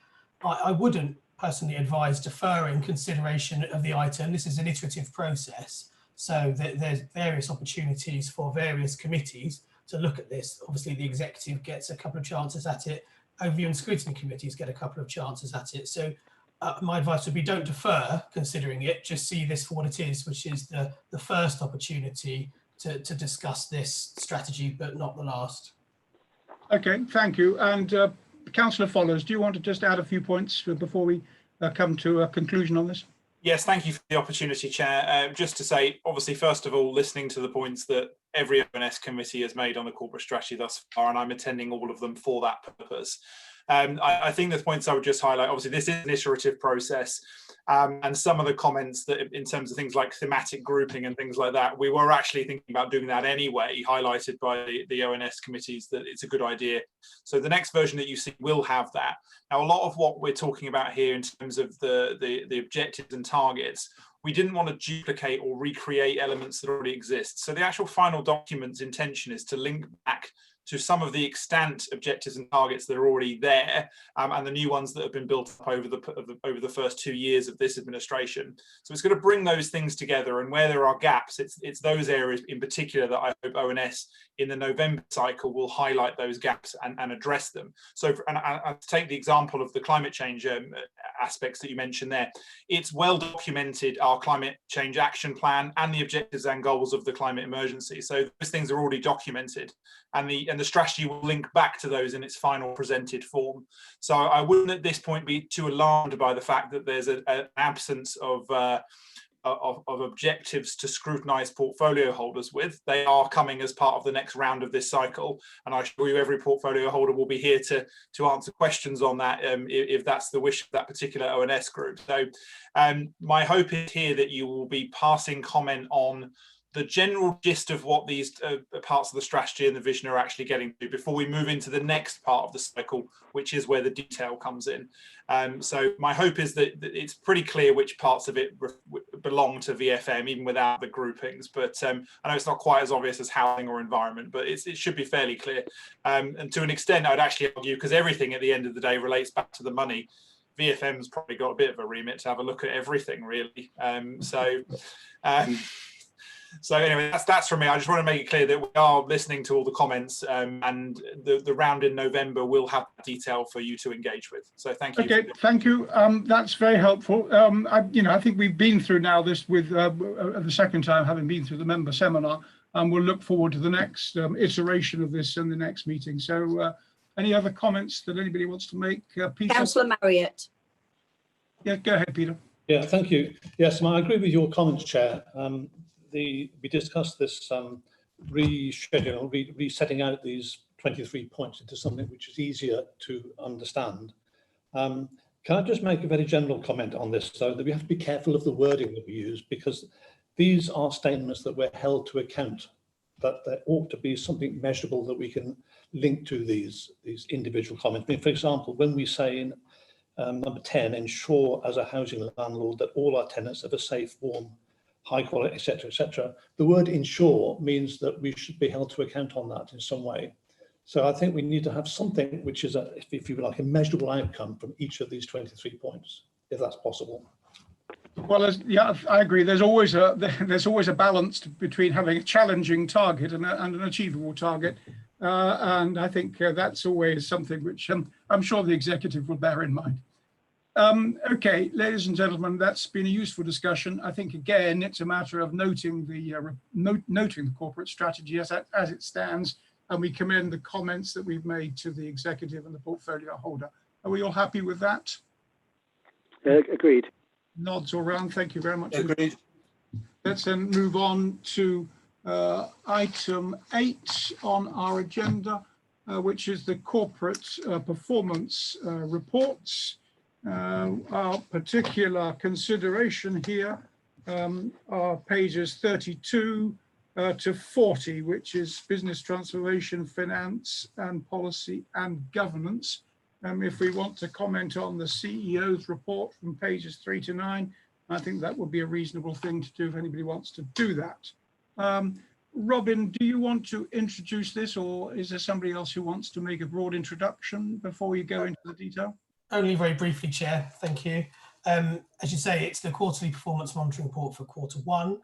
I wouldn't personally advise deferring consideration of the item. This is an iterative process, so there's various opportunities for various committees to look at this. Obviously, the executive gets a couple of chances at it. Overview and scrutiny committees get a couple of chances at it. So my advice would be don't defer considering it, just see this for what it is, which is the first opportunity to discuss this strategy, but not the last. Okay, thank you. And Councillor Follows, do you want to just add a few points before we come to a conclusion on this? Yes, thank you for the opportunity, Chair. Just to say, obviously, first of all, listening to the points that every O&S committee has made on the corporate strategy thus far, and I'm attending all of them for that purpose. I think the points I would just highlight, obviously, this is an iterative process, and some of the comments that in terms of things like thematic grouping and things like that, we were actually thinking about doing that anyway, highlighted by the O&S committees that it's a good idea. So the next version that you see will have that. Now, a lot of what we're talking about here in terms of the objectives and targets, we didn't want to duplicate or recreate elements that already exist. So the actual final document's intention is to link back to some of the extant objectives and targets that are already there, and the new ones that have been built up over the first 2 years of this administration. So it's going to bring those things together, and where there are gaps, it's those areas in particular that I hope O&S in the November cycle will highlight those gaps and address them. So, and to take the example of the climate change aspects that you mentioned there, it's well documented, our climate change action plan and the objectives and goals of the climate emergency. So those things are already documented, and the strategy will link back to those in its final presented form. So I wouldn't at this point be too alarmed by the fact that there's an absence of objectives to scrutinise portfolio holders with. They are coming as part of the next round of this cycle, and I assure you every portfolio holder will be here to answer questions on that if that's the wish of that particular O&S group. So my hope is here that you will be passing comment on the general gist of what these parts of the strategy and the vision are actually getting to before we move into the next part of the cycle, which is where the detail comes in. So my hope is that it's pretty clear which parts of it belong to VFM, even without the groupings. But I know it's not quite as obvious as housing or environment, but it should be fairly clear. And to an extent, I'd actually argue, because everything at the end of the day relates back to the money, VFM's probably got a bit of a remit to have a look at everything, really. So anyway, that's from me. I just want to make it clear that we are listening to all the comments, and the round in November will have detail for you to engage with. So thank you. Okay, thank you. That's very helpful. I think we've been through now this with the second time, having been through the member seminar, and we'll look forward to the next iteration of this in the next meeting. So any other comments that anybody wants to make? Peter? Councillor Marriott. Yeah, go ahead, Peter. Yeah, thank you. Yes, I agree with your comments, Chair. We discussed this reschedule, resetting out these 23 points into something which is easier to understand. Can I just make a very general comment on this, though, that we have to be careful of the wording that we use, because these are statements that we're held to account, but there ought to be something measurable that we can link to these individual comments. I mean, for example, when we say in number 10, ensure as a housing landlord that all our tenants have a safe, warm, high quality, etc. The word ensure means that we should be held to account on that in some way. So I think we need to have something which is, if you like, a measurable outcome from each of these 23 points, if that's possible. Well, yeah, I agree. There's always a balance between having a challenging target and an achievable target. And I think that's always something which I'm sure the executive will bear in mind. Okay, ladies and gentlemen, that's been a useful discussion. I think, again, it's a matter of noting the corporate strategy as it stands, and we commend the comments that we've made to the executive and the portfolio holder. Are we all happy with that? Agreed. Nods all round. Thank you very much. Agreed. Let's then move on to item 8 on our agenda, which is the corporate performance reports. Our particular consideration here are pages 32 to 40, which is business transformation, finance and policy and governance. If we want to comment on the CEO's report from pages 3 to 9, I think that would be a reasonable thing to do if anybody wants to do that. Robin, do you want to introduce this, or is there somebody else who wants to make a broad introduction before we go into the detail? Only very briefly, Chair. Thank you. As you say, it's the quarterly performance monitoring report for Q1.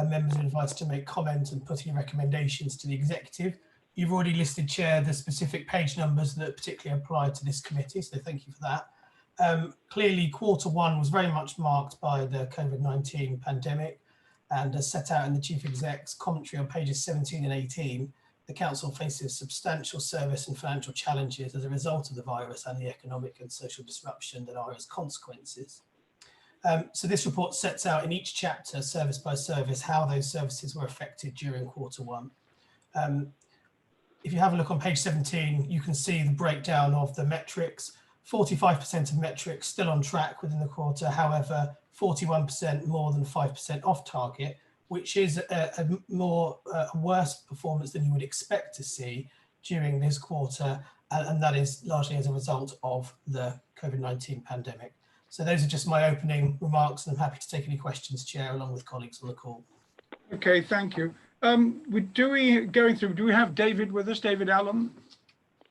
Members are invited to make comments and put in recommendations to the executive. You've already listed, Chair, the specific page numbers that particularly apply to this committee, so thank you for that. Clearly, Q1 was very much marked by the COVID-19 pandemic, and as set out in the Chief Exec's commentary on pages 17 and 18, the Council faces substantial service and financial challenges as a result of the virus and the economic and social disruption that are its consequences. So this report sets out in each chapter, service by service, how those services were affected during Q1. If you have a look on page 17, you can see the breakdown of the metrics. 45% of metrics still on track within the quarter, however, 41% more than 5% off target, which is a worse performance than you would expect to see during this quarter, and that is largely as a result of the COVID-19 pandemic. So those are just my opening remarks, and I'm happy to take any questions, Chair, along with colleagues on the call. Okay, thank you. Do we have David with us, David Allen?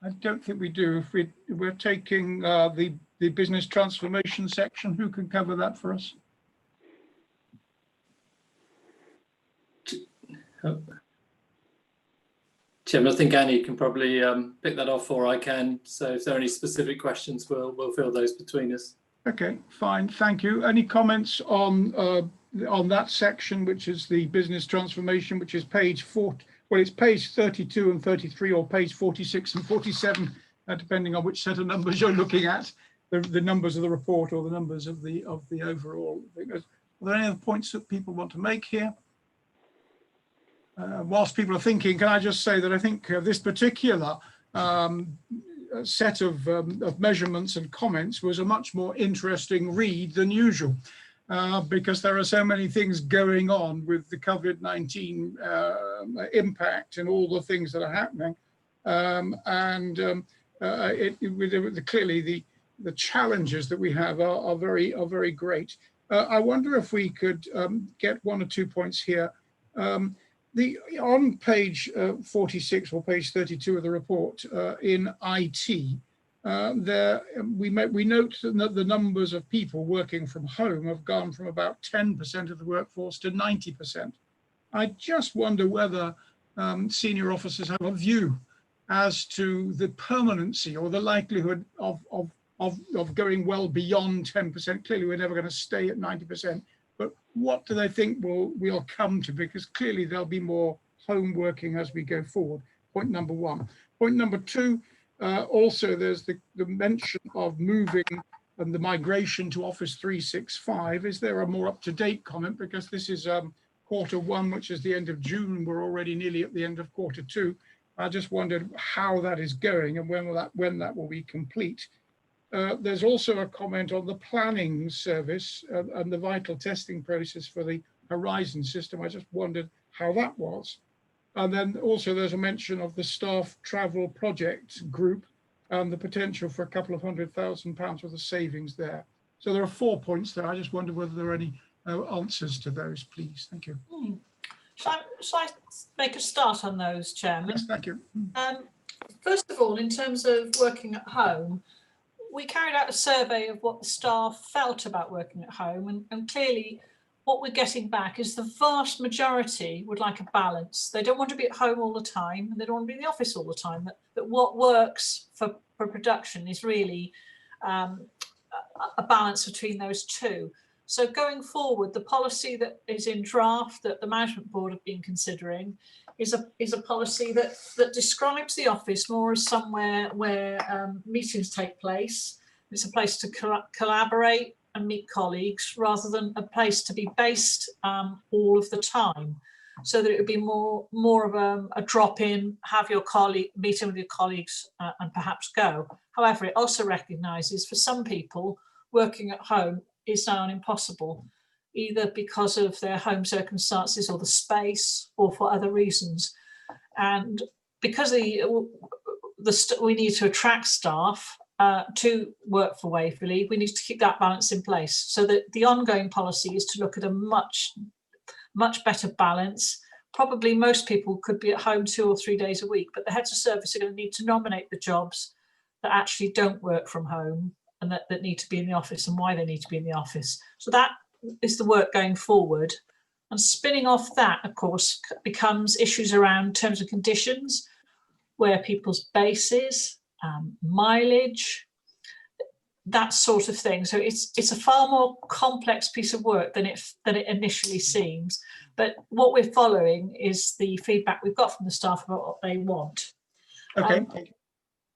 I don't think we do. If we're taking the business transformation section, who can cover that for us? Chairman, I think Annie can probably pick that off, or I can. So if there are any specific questions, we'll fill those between us. Okay, fine, thank you. Any comments on that section, which is the business transformation, which is page 4? Well, it's page 32 and 33, or page 46 and 47, depending on which set of numbers you're looking at, the numbers of the report or the numbers of the overall. Are there any other points that people want to make here? Whilst people are thinking, can I just say that I think this particular set of measurements and comments was a much more interesting read than usual, because there are so many things going on with the COVID-19 impact and all the things that are happening. Clearly the challenges that we have are very great. I wonder if we could get 1 or 2 points here. On page 46 or page 32 of the report in IT, we note that the numbers of people working from home have gone from about 10% of the workforce to 90%. I just wonder whether senior officers have a view as to the permanency or the likelihood of going well beyond 10%. Clearly, we're never going to stay at 90%, but what do they think we'll come to? Because clearly there'll be more home working as we go forward. Point number one. Point number two, also there's the mention of moving and the migration to Office 365. Is there a more up-to-date comment? Because this is Q1, which is the end of June. We're already nearly at the end of Q2. I just wondered how that is going and when that will be complete. There's also a comment on the planning service and the vital testing process for the Horizon system. I just wondered how that was. And then also there's a mention of the staff travel project group and the potential for a couple of £100,000 worth of savings there. So there are 4 points there. I just wondered whether there are any answers to those, please. Thank you. Shall I make a start on those, Chairman? Yes, thank you. First of all, in terms of working at home, we carried out a survey of what the staff felt about working at home, and clearly what we're getting back is the vast majority would like a balance. They don't want to be at home all the time, and they don't want to be in the office all the time. That what works for production is really a balance between those two. So going forward, the policy that is in draft that the Management Board have been considering is a policy that describes the office more as somewhere where meetings take place. It's a place to collaborate and meet colleagues rather than a place to be based all of the time, so that it would be more of a drop-in, have your meeting with your colleagues and perhaps go. However, it also recognises for some people working at home is now impossible, either because of their home circumstances or the space or for other reasons. And because we need to attract staff to work for Waverley, we need to keep that balance in place, so that the ongoing policy is to look at a much better balance. Probably most people could be at home 2 or 3 days a week, but the heads of service are going to need to nominate the jobs that actually don't work from home and that need to be in the office, and why they need to be in the office. So that is the work going forward. And spinning off that, of course, becomes issues around terms and conditions, where people's bases, mileage, that sort of thing. So it's a far more complex piece of work than it initially seems. But what we're following is the feedback we've got from the staff about what they want. Okay.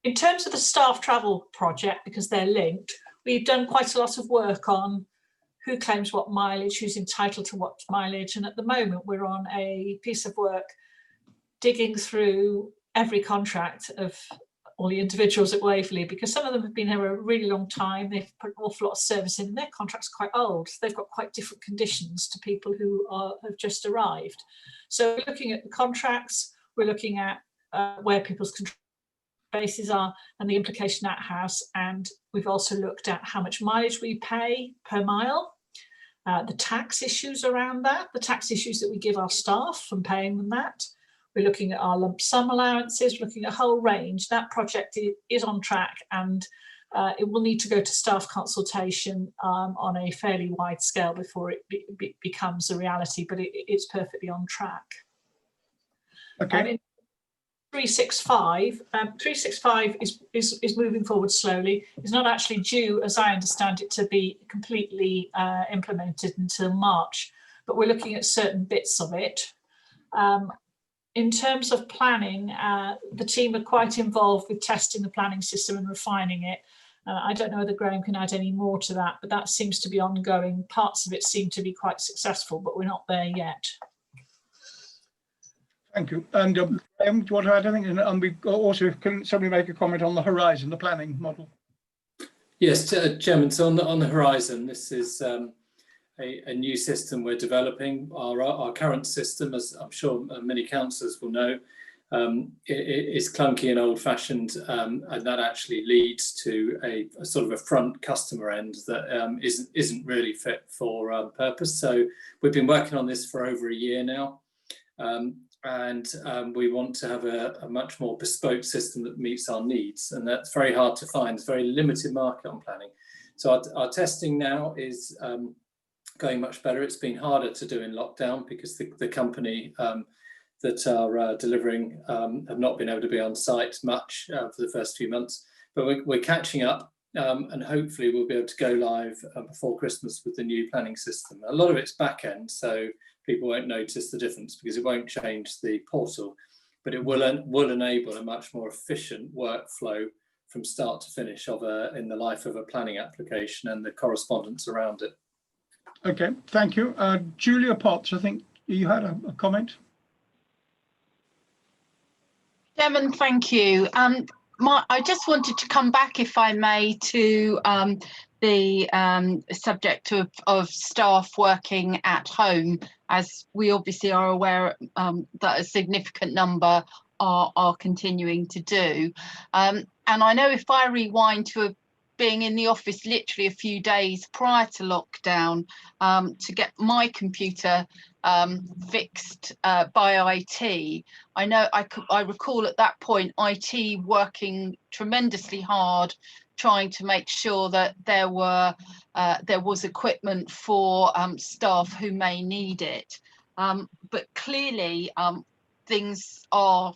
In terms of the staff travel project, because they're linked, we've done quite a lot of work on who claims what mileage, who's entitled to what mileage. And at the moment, we're on a piece of work digging through every contract of all the individuals at Waverley, because some of them have been here a really long time. They've put an awful lot of service in, and their contracts are quite old. They've got quite different conditions to people who have just arrived. So we're looking at the contracts, we're looking at where people's bases are and the implication that has. And we've also looked at how much mileage we pay per mile, the tax issues around that, the tax issues that we give our staff from paying them that. We're looking at our lump sum allowances, looking at a whole range. That project is on track, and it will need to go to staff consultation on a fairly wide scale before it becomes a reality, but it's perfectly on track. Okay. 365 is moving forward slowly. It's not actually due, as I understand it, to be completely implemented until March, but we're looking at certain bits of it. In terms of planning, the team are quite involved with testing the planning system and refining it. I don't know whether Graham can add any more to that, but that seems to be ongoing. Parts of it seem to be quite successful, but we're not there yet. Thank you. And Graham, do you want to add anything? And we also, can somebody make a comment on the Horizon, the planning model? Yes, Chairman. So on the Horizon, this is a new system we're developing. Our current system, as I'm sure many councillors will know, is clunky and old-fashioned, and that actually leads to a sort of a front customer end that isn't really fit for purpose. So we've been working on this for over a year now, and we want to have a much more bespoke system that meets our needs, and that's very hard to find. It's a very limited market on planning. So our testing now is going much better. It's been harder to do in lockdown because the company that are delivering have not been able to be on site much for the first few months. But we're catching up, and hopefully we'll be able to go live before Christmas with the new planning system. A lot of it's back end, so people won't notice the difference because it won't change the portal, but it will enable a much more efficient workflow from start to finish in the life of a planning application and the correspondence around it. Okay, thank you. Julia Potts, I think you had a comment. Chairman, thank you. I just wanted to come back, if I may, to the subject of staff working at home, as we obviously are aware that a significant number are continuing to do. And I know if I rewind to being in the office literally a few days prior to lockdown to get my computer fixed by IT. I recall at that point IT working tremendously hard trying to make sure that there was equipment for staff who may need it. But clearly things are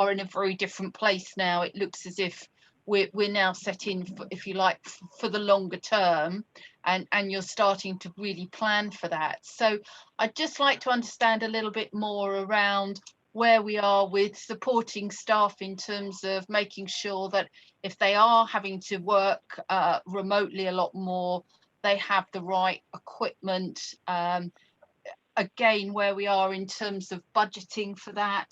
in a very different place now. It looks as if we're now set in, if you like, for the longer term, and you're starting to really plan for that. So I'd just like to understand a little bit more around where we are with supporting staff in terms of making sure that if they are having to work remotely a lot more, they have the right equipment. Again, where we are in terms of budgeting for that.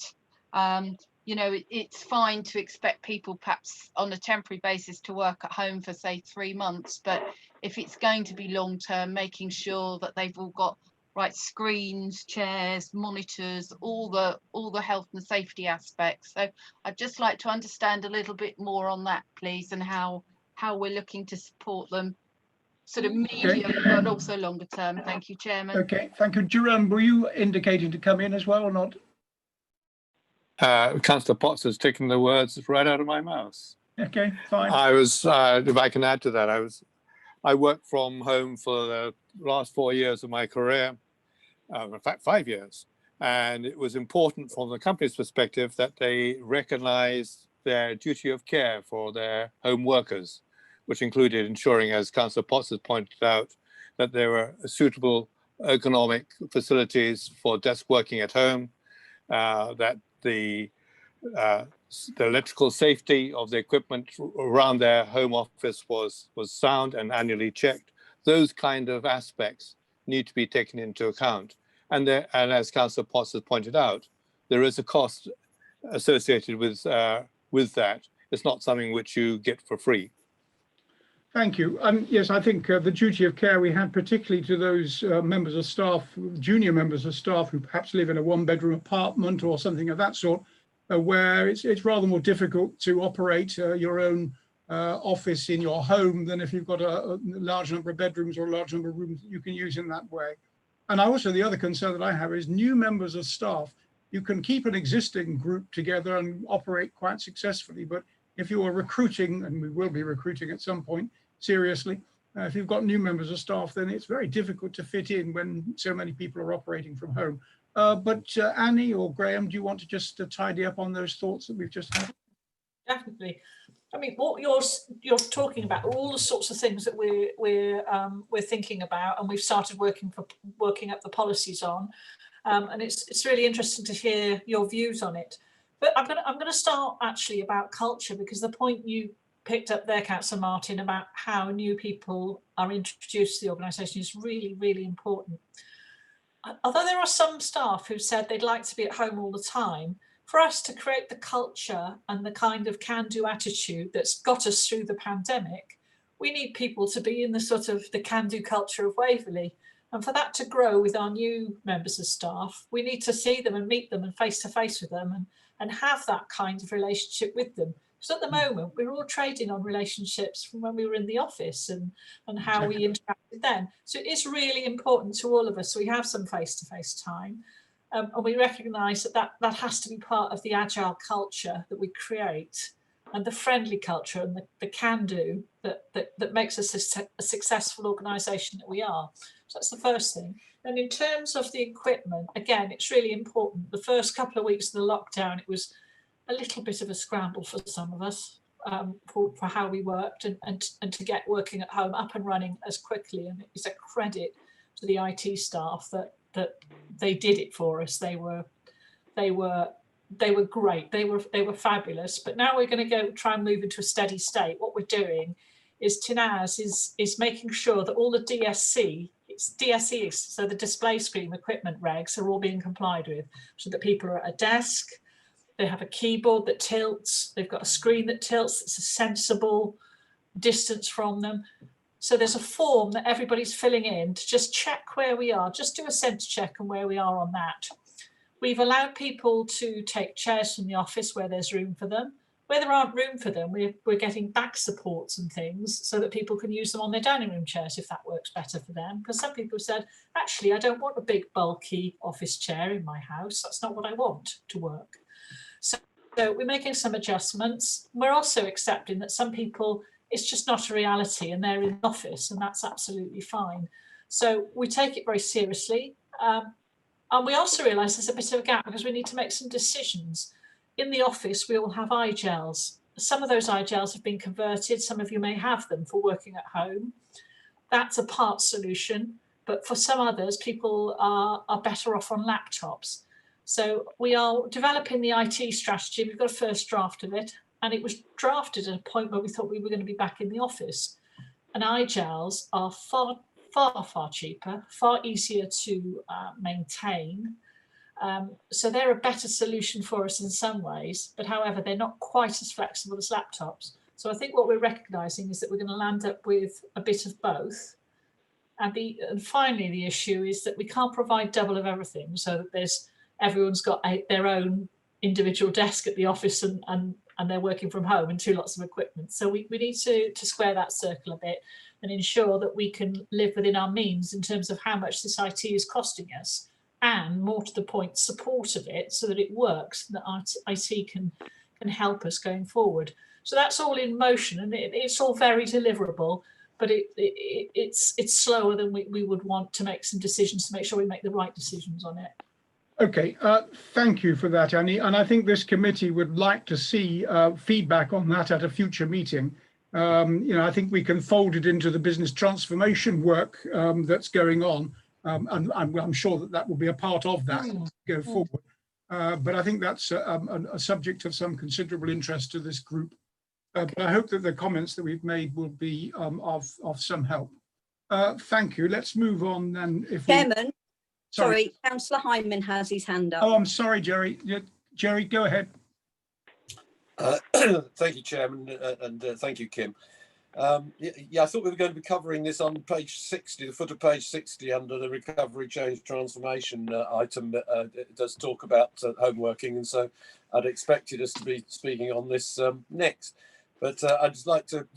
You know, it's fine to expect people perhaps on a temporary basis to work at home for say 3 months, but if it's going to be long term, making sure that they've all got right screens, chairs, monitors, all the health and safety aspects. So I'd just like to understand a little bit more on that, please, and how we're looking to support them sort of medium but also longer term. Thank you, Chairman. Okay, thank you. Jerome, were you indicating to come in as well or not? Councillor Potts has taken the words right out of my mouth. Okay, fine. I was, if I can add to that, I worked from home for the last 4 years of my career, in fact 5 years, and it was important from the company's perspective that they recognise their duty of care for their home workers, which included ensuring, as Councillor Potts has pointed out, that there were suitable ergonomic facilities for desk working at home, that the electrical safety of the equipment around their home office was sound and annually checked. Those kind of aspects need to be taken into account. And as Councillor Potts has pointed out, there is a cost associated with that. It's not something which you get for free. Thank you. Yes, I think the duty of care we had, particularly to those members of staff, junior members of staff who perhaps live in a one-bedroom apartment or something of that sort, where it's rather more difficult to operate your own office in your home than if you've got a large number of bedrooms or a large number of rooms that you can use in that way. And also the other concern that I have is new members of staff. You can keep an existing group together and operate quite successfully, but if you are recruiting, and we will be recruiting at some point, seriously, if you've got new members of staff, then it's very difficult to fit in when so many people are operating from home. But Annie or Graham, do you want to just tidy up on those thoughts that we've just had? Definitely. I mean, what you're talking about, all the sorts of things that we're thinking about, and we've started working up the policies on, and it's really interesting to hear your views on it. But I'm gonna start actually about culture, because the point you picked up there, Councillor Martin, about how new people are introduced to the organisation is really, really important. Although there are some staff who said they'd like to be at home all the time, for us to create the culture and the kind of can-do attitude that's got us through the pandemic, we need people to be in the sort of the can-do culture of Waverley. And for that to grow with our new members of staff, we need to see them and meet them and face-to-face with them and have that kind of relationship with them. Because at the moment, we're all trading on relationships from when we were in the office and how we interacted then. So it is really important to all of us. So we have some face-to-face time. And we recognise that has to be part of the agile culture that we create. and the friendly culture and the can-do that makes us a successful organisation that we are. So that's the first thing. And in terms of the equipment, again, it's really important. The first couple of weeks of the lockdown, it was a little bit of a scramble for some of us for how we worked and to get working at home up and running as quickly. And it's a credit to the IT staff that they did it for us. They were great. They were fabulous. But now we're going to go try and move into a steady state. What we're doing is TNAS is making sure that all the DSE, so the display screen equipment regs are all being complied with, so that people are at a desk, they have a keyboard that tilts, they've got a screen that tilts, that's a sensible distance from them. So there's a form that everybody's filling in to just check where we are, just do a sense check on where we are on that. We've allowed people to take chairs from the office where there's room for them. Where there aren't room for them, we're getting back supports and things so that people can use them on their dining room chairs if that works better for them. Because some people said, actually, I don't want a big bulky office chair in my house. That's not what I want to work. So we're making some adjustments. We're also accepting that some people, it's just not a reality and they're in the office, and that's absolutely fine. So we take it very seriously. And we also realise there's a bit of a gap because we need to make some decisions. In the office, we all have eye gels. Some of those eye gels have been converted. Some of you may have them for working at home. That's a part solution. But for some others, people are better off on laptops. So we are developing the IT strategy. We've got a first draft of it. And it was drafted at a point where we thought we were going to be back in the office. And eye gels are far cheaper, far easier to maintain. So they're a better solution for us in some ways, but however, they're not quite as flexible as laptops. So I think what we're recognising is that we're going to land up with a bit of both. And finally, the issue is that we can't provide double of everything, so that everyone's got their own individual desk at the office and they're working from home and two lots of equipment. So we need to square that circle a bit and ensure that we can live within our means in terms of how much this IT is costing us, and more to the point, support of it so that it works, and that IT can help us going forward. So that's all in motion, and it's all very deliverable, but it's slower than we would want to make some decisions to make sure we make the right decisions on it. Okay, thank you for that, Annie. And I think this committee would like to see feedback on that at a future meeting. I think we can fold it into the business transformation work that's going on. And I'm sure that will be a part of that go forward. But I think that's a subject of some considerable interest to this group. But I hope that the comments that we've made will be of some help. Thank you. Let's move on then. Chairman, sorry, Councillor Hyman has his hand up. Oh, I'm sorry, Jerry. Jerry, go ahead. Thank you, Chairman, and thank you, Kim. I thought we were going to be covering this on page 60, the footer page 60 under the recovery, change, transformation item. It does talk about home working, and so I'd expected us to be speaking on this next. But I'd just like to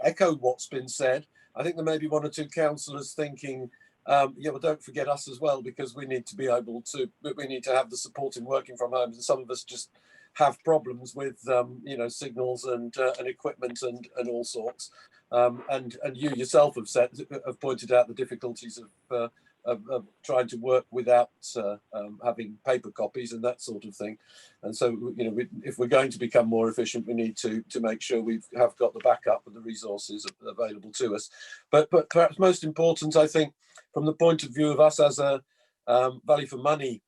echo what's been said. I think there may be one or two councillors thinking, well, don't forget us as well, because we need to be able to, we need to have the support in working from home, and some of us just have problems with signals and equipment and all sorts, and you yourself have pointed out the difficulties of trying to work without having paper copies and that sort of thing. And so if we're going to become more efficient, we need to make sure we have got the backup and the resources available to us. But perhaps most important, I think, from the point of view of us as a value for money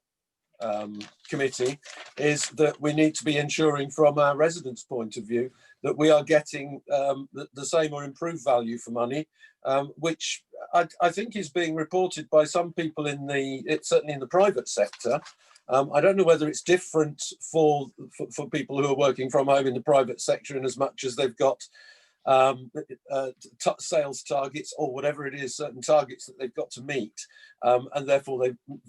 committee, is that we need to be ensuring from our residents' point of view that we are getting the same or improved value for money, which I think is being reported by some people certainly in the private sector. I don't know whether it's different for people who are working from home in the private sector in as much as they've got sales targets or whatever it is, certain targets that they've got to meet, and therefore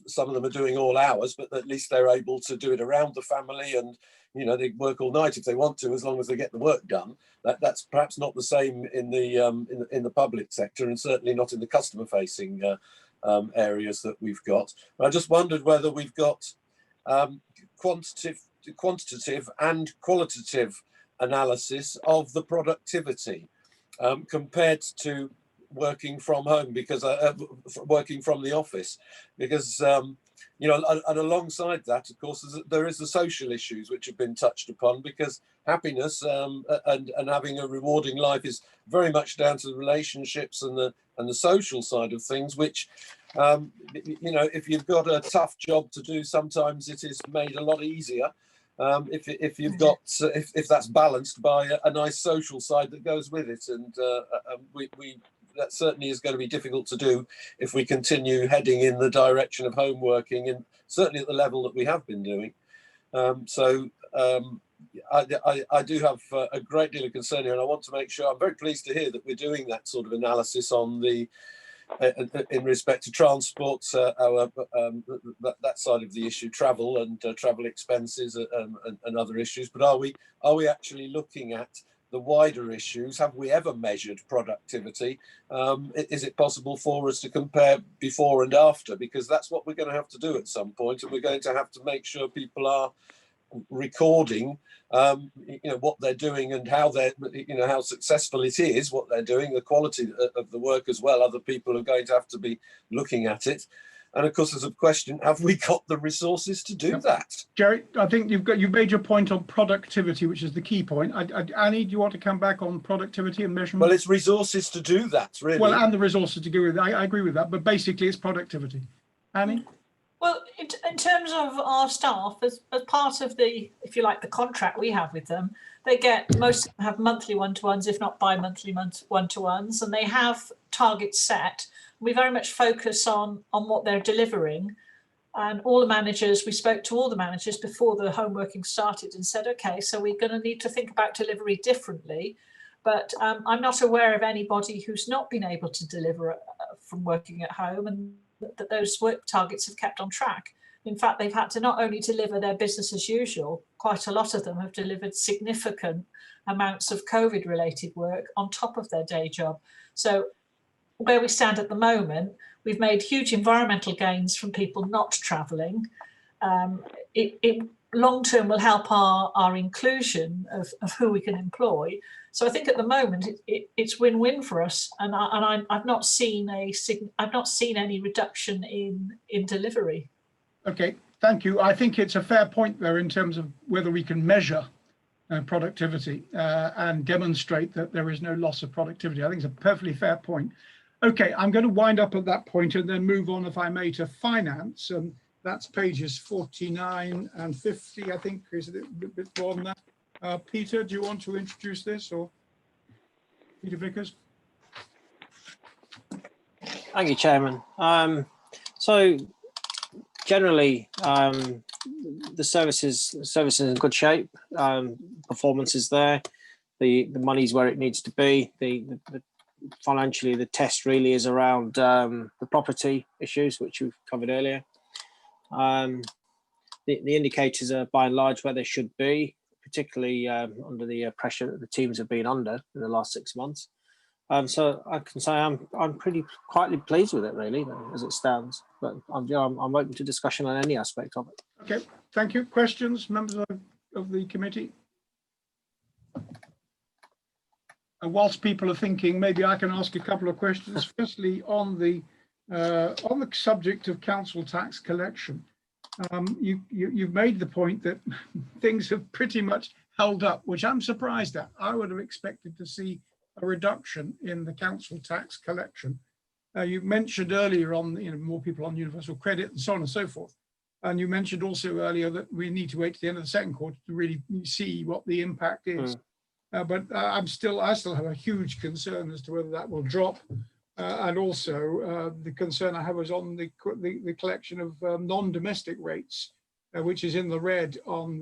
some of them are doing all hours, but at least they're able to do it around the family, and they work all night if they want to, as long as they get the work done. That's perhaps not the same in the public sector, and certainly not in the customer facing areas that we've got. But I just wondered whether we've got quantitative and qualitative analysis of the productivity compared to working from home, because working from the office, because you know, and alongside that, of course, there is the social issues which have been touched upon, because happiness and having a rewarding life is very much down to the relationships and the social side of things, which you know, if you've got a tough job to do, sometimes it is made a lot easier if you've got if that's balanced by a nice social side that goes with it. And that certainly is going to be difficult to do if we continue heading in the direction of home working, and certainly at the level that we have been doing. So I do have a great deal of concern here, and I want to make sure, I'm very pleased to hear that we're doing that sort of analysis on the in respect to transport, that side of the issue, travel and travel expenses and other issues. But are we actually looking at the wider issues? Have we ever measured productivity? Is it possible for us to compare before and after? Because that's what we're going to have to do at some point, and we're going to have to make sure people are recording you know, what they're doing and how they're, you know, how successful it is, what they're doing, the quality of the work as well. Other people are going to have to be looking at it. And of course, there's a question: have we got the resources to do that? Jerry, I think you've made your point on productivity, which is the key point. Annie, do you want to come back on productivity and measurement? Well, it's resources to do that, really. Well, and the resources to do with it. I agree with that, but basically it's productivity. Annie? Well, in terms of our staff, as part of the, if you like, the contract we have with them, they get, most of them have monthly one-to-ones, if not bi-monthly one-to-ones, and they have targets set. We very much focus on what they're delivering. And all the managers, we spoke to all the managers before the home working started and said, okay, so we're going to need to think about delivery differently. But I'm not aware of anybody who's not been able to deliver from working at home, and that those work targets have kept on track. In fact, they've had to not only deliver their business as usual, quite a lot of them have delivered significant amounts of COVID related work on top of their day job. So where we stand at the moment, we've made huge environmental gains from people not travelling. It long term will help our inclusion of who we can employ. So I think at the moment it's win-win for us, and I've not seen any reduction in delivery. Okay, thank you. I think it's a fair point there in terms of whether we can measure productivity and demonstrate that there is no loss of productivity. I think it's a perfectly fair point. Okay, I'm going to wind up at that point and then move on, if I may, to finance. That's pages 49 and 50, I think. Is it a bit more than that? Peter, do you want to introduce this, or Peter Vickers? Thank you, Chairman. So generally, the service is in good shape. Performance is there. The money's where it needs to be. The financially, the test really is around the property issues, which we've covered earlier. The indicators are by and large where they should be, particularly under the pressure that the teams have been under in the last 6 months. So I can say I'm quietly pleased with it, really, as it stands. But I'm open to discussion on any aspect of it. Okay, thank you. Questions, members of the committee? Whilst people are thinking, maybe I can ask a couple of questions. Firstly, on the subject of council tax collection, you've made the point that things have pretty much held up, which I'm surprised at. I would have expected to see a reduction in the council tax collection. You mentioned earlier on, more people on universal credit and so on and so forth. And you mentioned also earlier that we need to wait to the end of the second quarter to really see what the impact is. But I still have a huge concern as to whether that will drop. And also the concern I have was on the collection of non-domestic rates, which is in the red on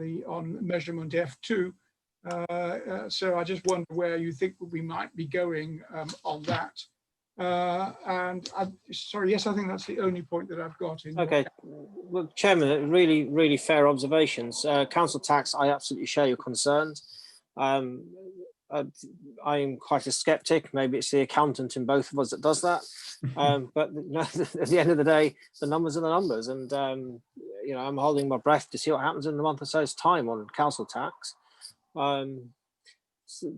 measurement F2. So I just wonder where you think we might be going on that. Sorry, yes, I think that's the only point that I've got. Okay, well, Chairman, really fair observations. Council tax, I absolutely share your concerns. I'm quite a skeptic. Maybe it's the accountant in both of us that does that. But at the end of the day, the numbers are the numbers, and I'm holding my breath to see what happens in a month or so's time on council tax.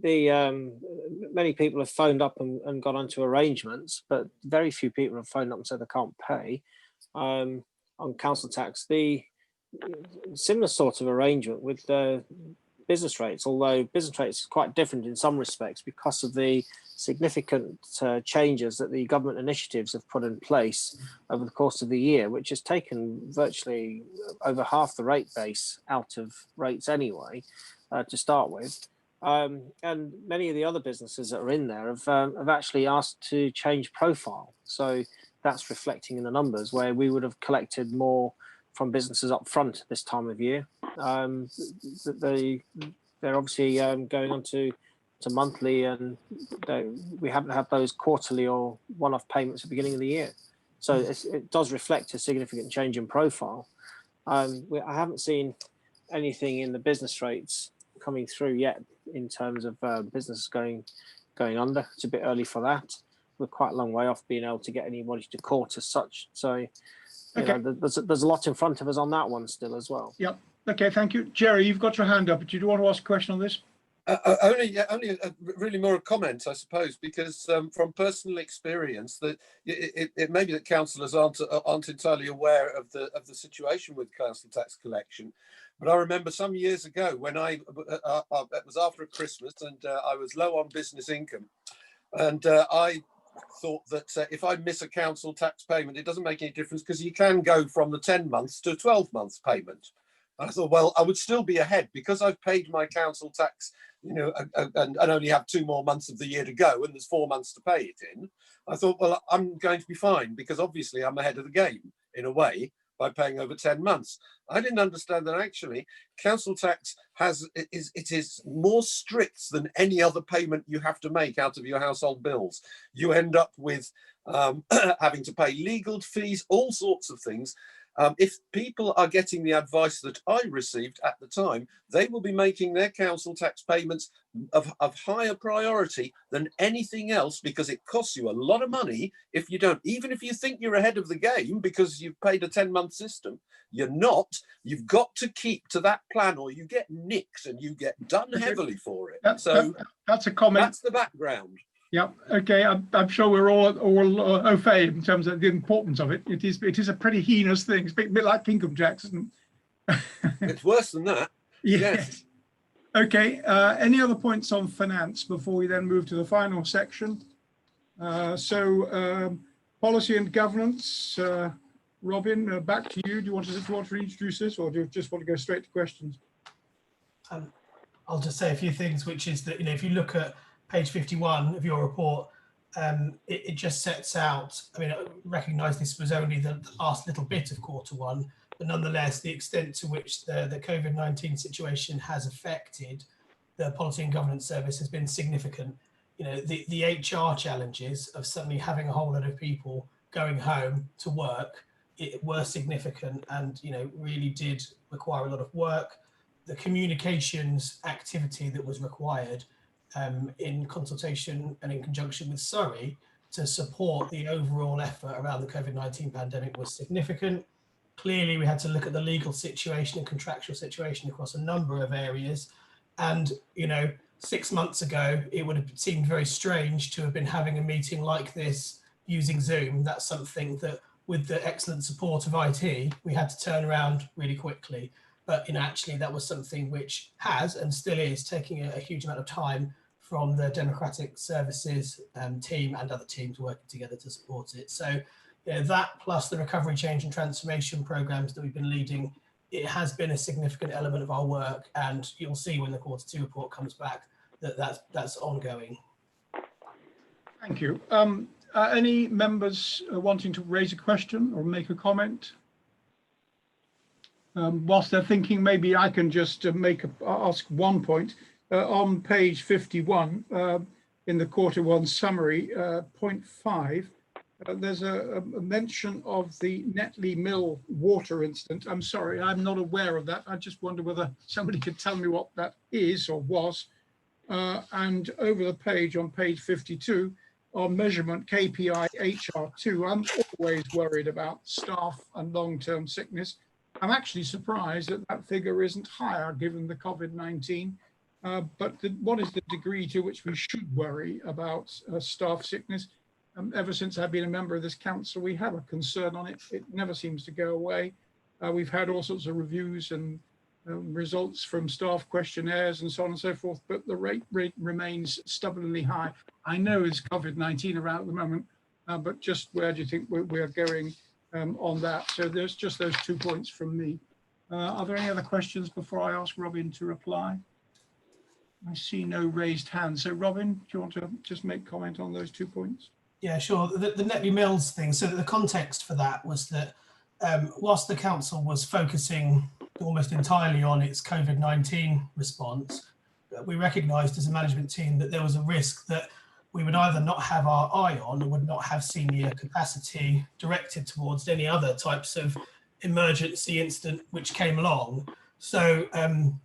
many people have phoned up and got onto arrangements, but very few people have phoned up and said they can't pay on council tax. The similar sort of arrangement with business rates, although business rates is quite different in some respects because of the significant changes that the government initiatives have put in place over the course of the year, which has taken virtually over half the rate base out of rates anyway, to start with. And many of the other businesses that are in there have actually asked to change profile. So that's reflecting in the numbers where we would have collected more from businesses up front this time of year. They're obviously going on to monthly, and we haven't had those quarterly or one-off payments at the beginning of the year. So it does reflect a significant change in profile. I haven't seen anything in the business rates coming through yet in terms of business going under. It's a bit early for that. We're quite a long way off being able to get anybody to court as such. So you know, there's a lot in front of us on that one still as well. Yep. Okay, thank you. Jerry, you've got your hand up. Do you want to ask a question on this? Only really more a comment, I suppose, because from personal experience, that it may be that councillors aren't entirely aware of the situation with council tax collection. But I remember some years ago when it was after Christmas and I was low on business income, and I thought that if I miss a council tax payment, it doesn't make any difference because you can go from the 10 months to 12 months payment. I thought, well, I would still be ahead because I've paid my council tax, you know, and only have 2 more months of the year to go, and there's 4 months to pay it in. I thought, well, I'm going to be fine because obviously I'm ahead of the game in a way by paying over 10 months. I didn't understand that actually council tax is more strict than any other payment you have to make out of your household bills. You end up with having to pay legal fees, all sorts of things. If people are getting the advice that I received at the time, they will be making their council tax payments of higher priority than anything else because it costs you a lot of money if you don't. Even if you think you're ahead of the game because you've paid a 10-month system, you're not. You've got to keep to that plan or you get nicked and you get done heavily for it. That's a comment. That's the background. Yeah. Okay. I'm sure we're all au fait in terms of the importance of it. It is a pretty heinous thing. It's a bit like income tax, isn't it? It's worse than that. Yes. Okay. Any other points on finance before we then move to the final section? Policy and governance. Robin, back to you. Do you want to introduce this, or do you just want to go straight to questions? I'll just say a few things, which is that, you know, if you look at page 51 of your report, it just sets out, I mean, I recognise this was only the last little bit of Q1, but nonetheless, the extent to which the COVID-19 situation has affected the Policy and Governance Service has been significant. You know, the HR challenges of suddenly having a whole lot of people going home to work were significant and, you know, really did require a lot of work. The communications activity that was required in consultation and in conjunction with Surrey to support the overall effort around the COVID-19 pandemic was significant. Clearly, we had to look at the legal situation and contractual situation across a number of areas. And, you know, 6 months ago, it would have seemed very strange to have been having a meeting like this using Zoom. That's something that, with the excellent support of IT, we had to turn around really quickly. But, you know, actually that was something which has and still is taking a huge amount of time from the Democratic Services team and other teams working together to support it. So, you know, that plus the recovery, change and transformation programs that we've been leading, it has been a significant element of our work, and you'll see when the Q2 report comes back that that's ongoing. Thank you. Any members wanting to raise a question or make a comment? Whilst they're thinking, maybe I can just ask one point. On page 51, in the Q1 summary, point 5, there's a mention of the Netley Mill water incident. I'm sorry, I'm not aware of that. I just wonder whether somebody could tell me what that is or was. And over the page, on page 52, on measurement KPI HR2, I'm always worried about staff and long-term sickness. I'm actually surprised that that figure isn't higher given the COVID-19. But what is the degree to which we should worry about staff sickness? Ever since I've been a member of this council, we have a concern on it. It never seems to go away. We've had all sorts of reviews and results from staff questionnaires and so on and so forth, but the rate remains stubbornly high. I know it's COVID-19 around at the moment, but just where do you think we are going on that? So there's just those 2 points from me. Are there any other questions before I ask Robin to reply? I see no raised hands. So Robin, do you want to just make comment on those 2 points? Yeah, sure. The Netley Mills thing. So the context for that was that whilst the council was focusing almost entirely on its COVID-19 response, we recognised as a management team that there was a risk that we would either not have our eye on or would not have senior capacity directed towards any other types of emergency incident which came along. So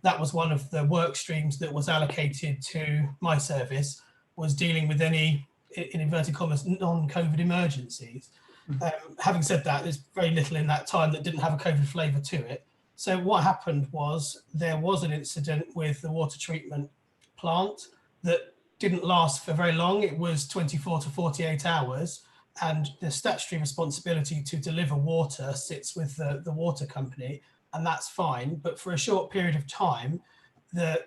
that was one of the work streams that was allocated to my service, was dealing with any, in inverted commas, non-COVID emergencies. Having said that, there's very little in that time that didn't have a COVID flavour to it. So what happened was there was an incident with the water treatment plant that didn't last for very long. It was 24 to 48 hours, and the statutory responsibility to deliver water sits with the water company, and that's fine. But for a short period of time,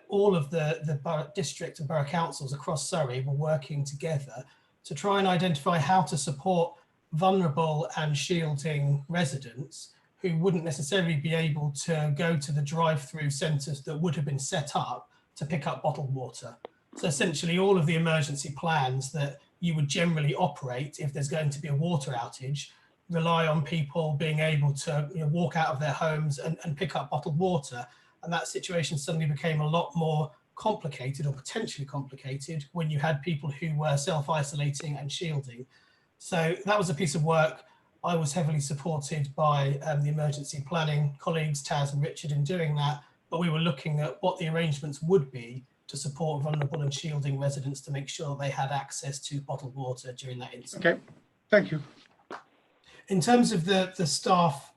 all of the borough, district and borough councils across Surrey were working together to try and identify how to support vulnerable and shielding residents who wouldn't necessarily be able to go to the drive-through centres that would have been set up to pick up bottled water. So essentially all of the emergency plans that you would generally operate if there's going to be a water outage rely on people being able to walk out of their homes and pick up bottled water. And that situation suddenly became a lot more complicated, or potentially complicated, when you had people who were self-isolating and shielding. So that was a piece of work I was heavily supported by the emergency planning colleagues, Taz and Richard, in doing that. But we were looking at what the arrangements would be to support vulnerable and shielding residents to make sure they had access to bottled water during that incident. Okay, thank you. In terms of the staff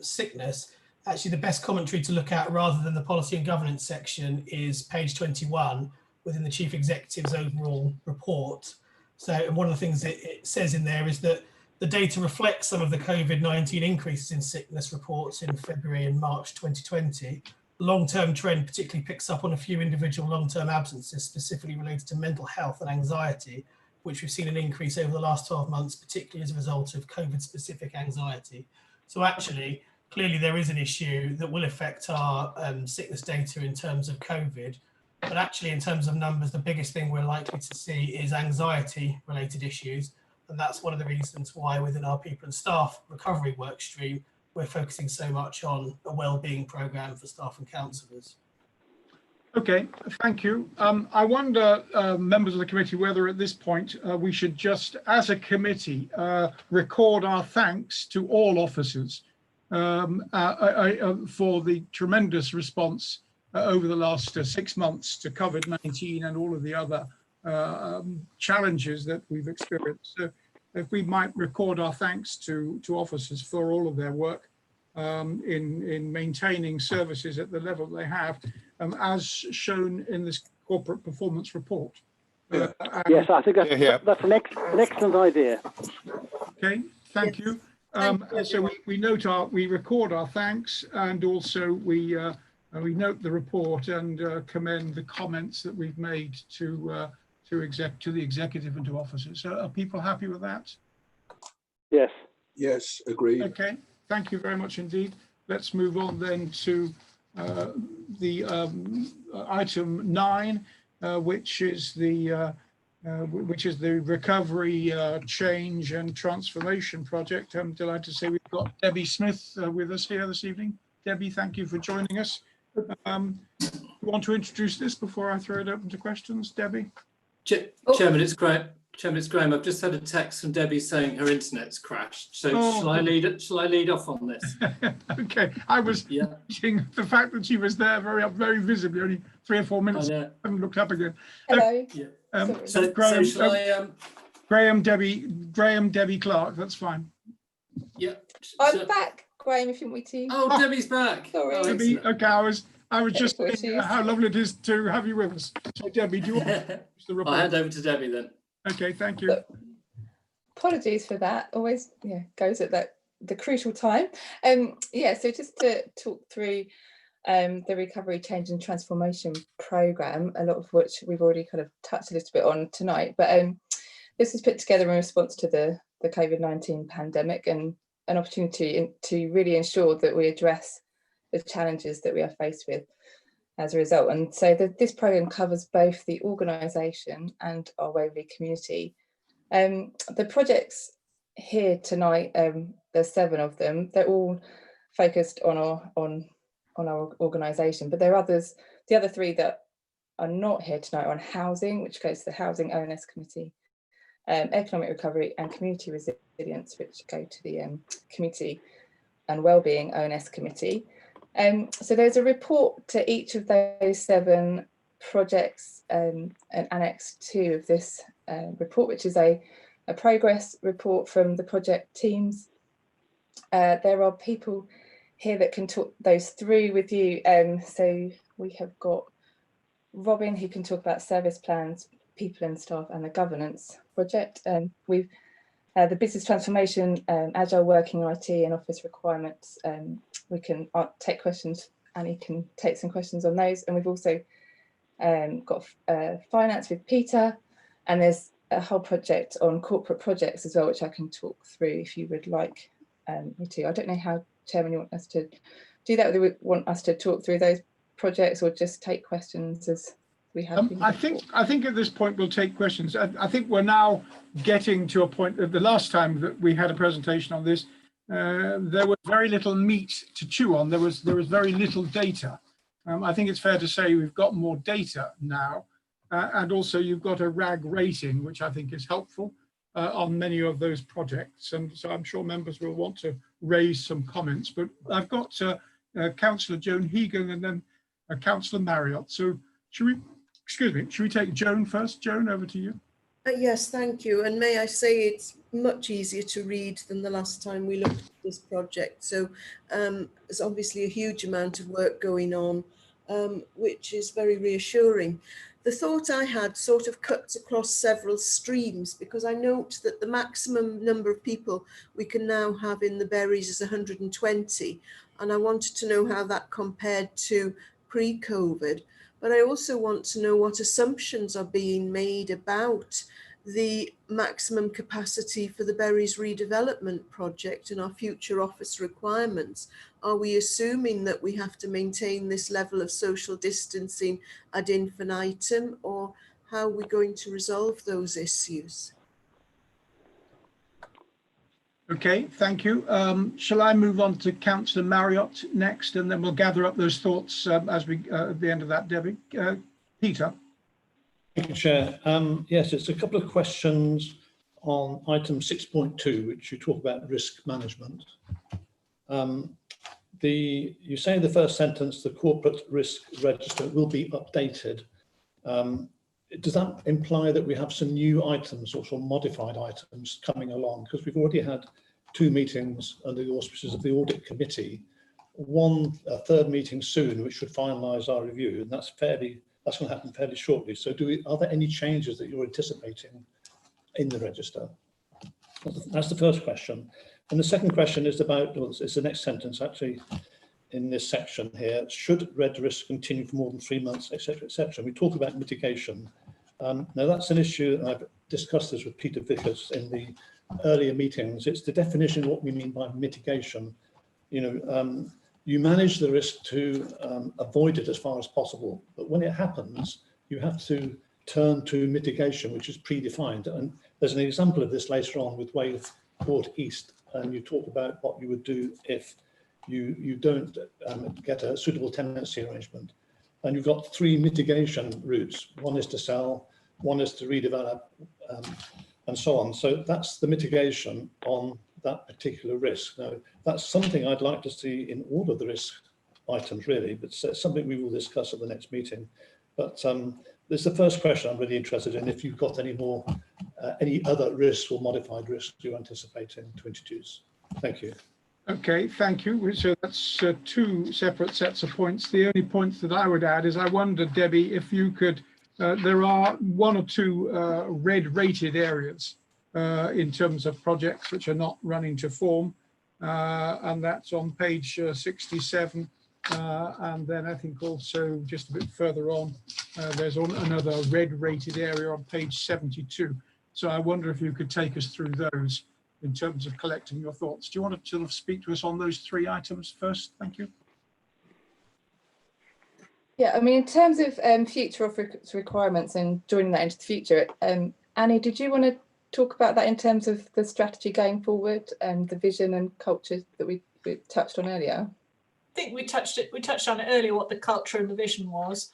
sickness, actually the best commentary to look at rather than the policy and governance section is page 21 within the Chief Executive's overall report. So, and one of the things it says in there is that the data reflects some of the COVID-19 increases in sickness reports in February and March 2020. Long-term trend particularly picks up on a few individual long-term absences specifically related to mental health and anxiety, which we've seen an increase over the last 12 months, particularly as a result of COVID-specific anxiety. So actually, clearly there is an issue that will affect our sickness data in terms of COVID, but actually in terms of numbers, the biggest thing we're likely to see is anxiety-related issues. And that's one of the reasons why within our people and staff recovery work stream, we're focusing so much on a wellbeing programme for staff and councillors. Okay, thank you. I wonder, members of the committee, whether at this point we should just, as a committee, record our thanks to all officers for the tremendous response over the last 6 months to COVID-19 and all of the other challenges that we've experienced. So if we might record our thanks to officers for all of their work in maintaining services at the level they have, as shown in this corporate performance report. Yes, I think that's an excellent idea. Okay, thank you. So we record our thanks, and also we note the report and commend the comments that we've made to the executive and to officers. So are people happy with that? Yes. Yes, agreed. Okay, thank you very much indeed. Let's move on then to the item 9, which is the recovery, change and transformation project. I'm delighted to say we've got Debbie Smith with us here this evening. Debbie, thank you for joining us. You want to introduce this before I throw it open to questions, Debbie? Chairman, it's Graham. I've just had a text from Debbie saying her internet's crashed. So shall I lead off on this? Okay, I was watching the fact that she was there very visibly, only 3 or 4 minutes. I haven't looked up again. Hello. So Graham, Debbie Clark. That's fine. Yeah. I'm back, Graham, if you want me to. Oh, Debbie's back. Sorry. Debbie, okay, I was just saying how lovely it is to have you with us. So Debbie, do you want to use the report? I'll hand over to Debbie then. Okay, thank you. Apologies for that. Always, goes at the crucial time. So just to talk through the Recovery, Change and Transformation Programme, a lot of which we've already kind of touched a little bit on tonight, but this was put together in response to the COVID-19 pandemic and an opportunity to really ensure that we address the challenges that we are faced with as a result. And so this programme covers both the organisation and our Waverley community. The projects here tonight, there's 7 of them. They're all focused on our organisation, but there are others. The other 3 that are not here tonight are on housing, which goes to the Housing O&S Committee, Economic Recovery and Community Resilience, which go to the Community and Wellbeing O&S Committee. So there's a report to each of those 7 projects, and Annex 2 of this report, which is a progress report from the project teams. There are people here that can talk those through with you. So we have got Robin, who can talk about service plans, people and staff, and the governance project. We've the business transformation, agile working, IT and office requirements. We can take questions. Annie can take some questions on those. And we've also got finance with Peter, and there's a whole project on corporate projects as well, which I can talk through if you would like me to. I don't know how, Chairman, you want us to do that, whether you want us to talk through those projects or just take questions as we have. I think at this point we'll take questions. I think we're now getting to a point that the last time that we had a presentation on this, there was very little meat to chew on. There was very little data. I think it's fair to say we've got more data now, and also you've got a RAG rating, which I think is helpful on many of those projects. And so I'm sure members will want to raise some comments. But I've got Councillor Joan Hegan and then Councillor Marriott. So should we take Joan first? Joan, over to you. Yes, thank you. And may I say it's much easier to read than the last time we looked at this project. So there's obviously a huge amount of work going on, which is very reassuring. The thought I had sort of cuts across several streams, because I note that the maximum number of people we can now have in the berries is 120. And I wanted to know how that compared to pre-COVID. But I also want to know what assumptions are being made about the maximum capacity for the Berries redevelopment project and our future office requirements. Are we assuming that we have to maintain this level of social distancing ad infinitum, or how are we going to resolve those issues? Okay, thank you. Shall I move on to Councillor Marriott next, and then we'll gather up those thoughts as we at the end of that, Debbie. Peter. Thank you, Chair. Yes, it's a couple of questions on item 6.2, which you talk about risk management. You say in the first sentence, the corporate risk register will be updated. Does that imply that we have some new items or some modified items coming along? Because we've already had 2 meetings under the auspices of the audit committee, a third meeting soon, which should finalise our review, and that's going to happen fairly shortly. So are there any changes that you're anticipating in the register? That's the first question. And the second question is about, well, it's the next sentence actually in this section here. Should red risk continue for more than 3 months, etc., etc.? We talk about mitigation. Now that's an issue, and I've discussed this with Peter Vickers in the earlier meetings. It's the definition of what we mean by mitigation. You manage the risk to avoid it as far as possible, but when it happens, you have to turn to mitigation, which is predefined. And there's an example of this later on with Wave Port East, and you talk about what you would do if you don't get a suitable tenancy arrangement. And you've got 3 mitigation routes. One is to sell, one is to redevelop, and so on. So that's the mitigation on that particular risk. Now, that's something I'd like to see in all of the risk items, really, but it's something we will discuss at the next meeting. But this is the first question I'm really interested in, if you've got any more, any other risks or modified risks you're anticipating to introduce. Thank you. Okay, thank you. So that's two separate sets of points. The only points that I would add is I wondered, Debbie, if you could, there are one or two red rated areas in terms of projects which are not running to form. And that's on page 67. And then I think also just a bit further on, there's another red rated area on page 72. So I wonder if you could take us through those in terms of collecting your thoughts. Do you want to sort of speak to us on those three items first? Thank you. Yeah, I mean, in terms of future office requirements and joining that into the future, Annie, did you want to talk about that in terms of the strategy going forward and the vision and culture that we touched on earlier? I think we touched on it earlier, what the culture and the vision was.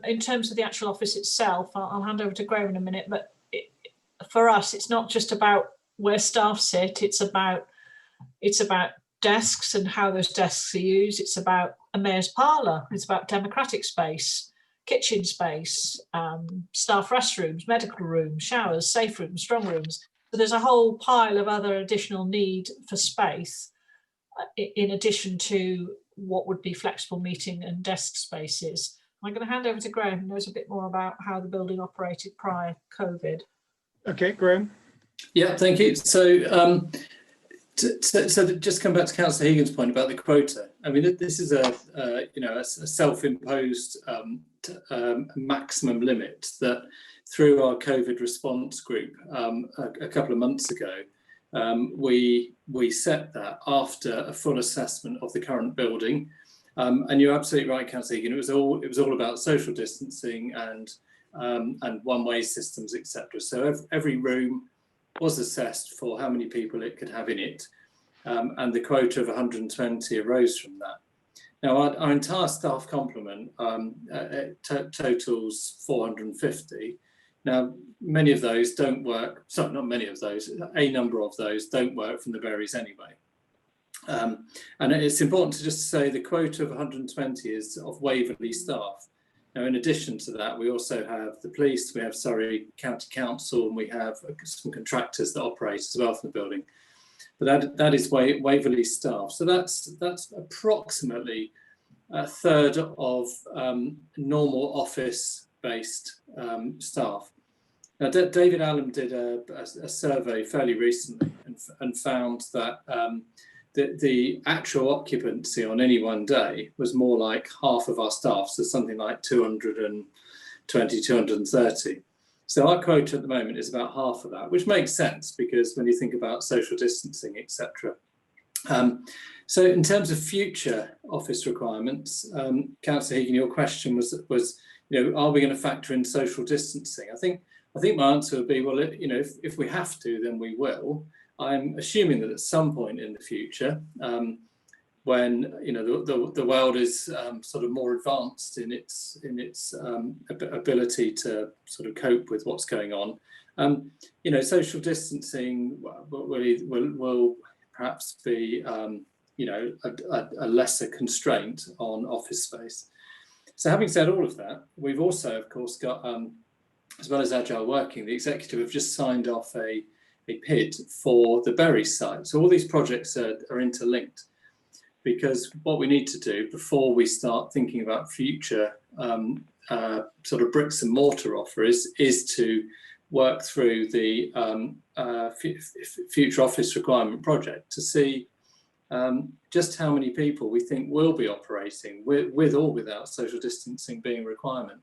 In terms of the actual office itself, I'll hand over to Graham in a minute, but for us, it's not just about where staff sit, it's about desks and how those desks are used. It's about a mayor's parlour, it's about democratic space, kitchen space, staff restrooms, medical rooms, showers, safe rooms, strong rooms. So there's a whole pile of other additional need for space in addition to what would be flexible meeting and desk spaces. I'm going to hand over to Graham, who knows a bit more about how the building operated prior COVID. Okay, Graham. Yeah, thank you. So, so just come back to Councillor Hegan's point about the quota. I mean, this is a self-imposed maximum limit that, through our COVID response group a couple of months ago, we set that after a full assessment of the current building. And you're absolutely right, Councillor Hegan. It was all about social distancing and one-way systems, etc. So every room was assessed for how many people it could have in it, and the quota of 120 arose from that. Now, our entire staff complement totals 450. Now, many of those don't work, sorry, not many of those, a number of those don't work from the berries anyway. And it's important to just say the quota of 120 is of Waverley staff. Now, in addition to that, we also have the police, we have Surrey County Council, and we have some contractors that operate as well from the building. But that is Waverley staff. So that's approximately a third of normal office-based staff. Now, David Allen did a survey fairly recently and found that the actual occupancy on any one day was more like half of our staff, so something like 220, 230. So our quota at the moment is about half of that, which makes sense because when you think about social distancing, etc. So in terms of future office requirements, Councillor Hegan, your question was, are we going to factor in social distancing? I think my answer would be, well, if we have to, then we will. I'm assuming that at some point in the future, when the world is sort of more advanced in its ability to sort of cope with what's going on, social distancing will perhaps be a lesser constraint on office space. So, having said all of that, we've also, of course, got as well as agile working, the executive have just signed off a PID for the Bury site. So all these projects are interlinked, because what we need to do before we start thinking about future sort of bricks and mortar offer is to work through the future office requirement project to see just how many people we think will be operating with or without social distancing being a requirement.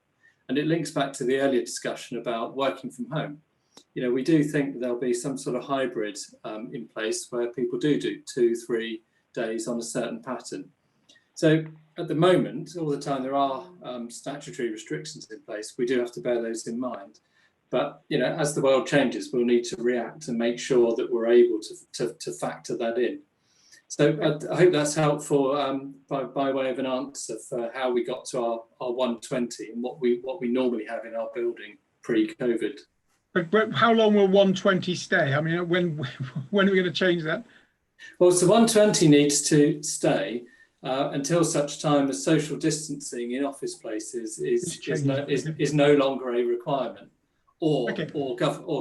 And it links back to the earlier discussion about working from home. We do think that there'll be some sort of hybrid in place where people do 2-3 days on a certain pattern. So at the moment, all the time, there are statutory restrictions in place. We do have to bear those in mind. But, as the world changes, we'll need to react and make sure that we're able to factor that in. So I hope that's helpful by way of an answer for how we got to our 120 and what we normally have in our building pre-COVID. But how long will 120 stay? I mean, when are we going to change that? Well, so 120 needs to stay until such time as social distancing in office places is no longer a requirement or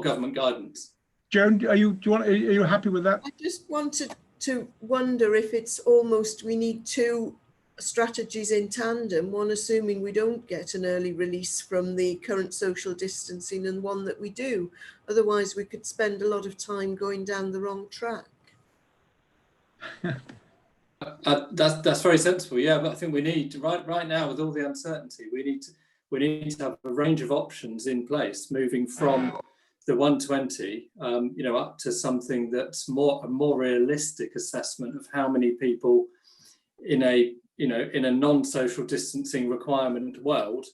government guidance. Joan, are you happy with that? I just wanted to wonder if it's almost we need two strategies in tandem, one assuming we don't get an early release from the current social distancing and one that we do. Otherwise, we could spend a lot of time going down the wrong track. That's very sensible. Yeah, but I think we need right now with all the uncertainty, we need to have a range of options in place, moving from the 120, up to something that's a more realistic assessment of how many people in a non-social distancing requirement world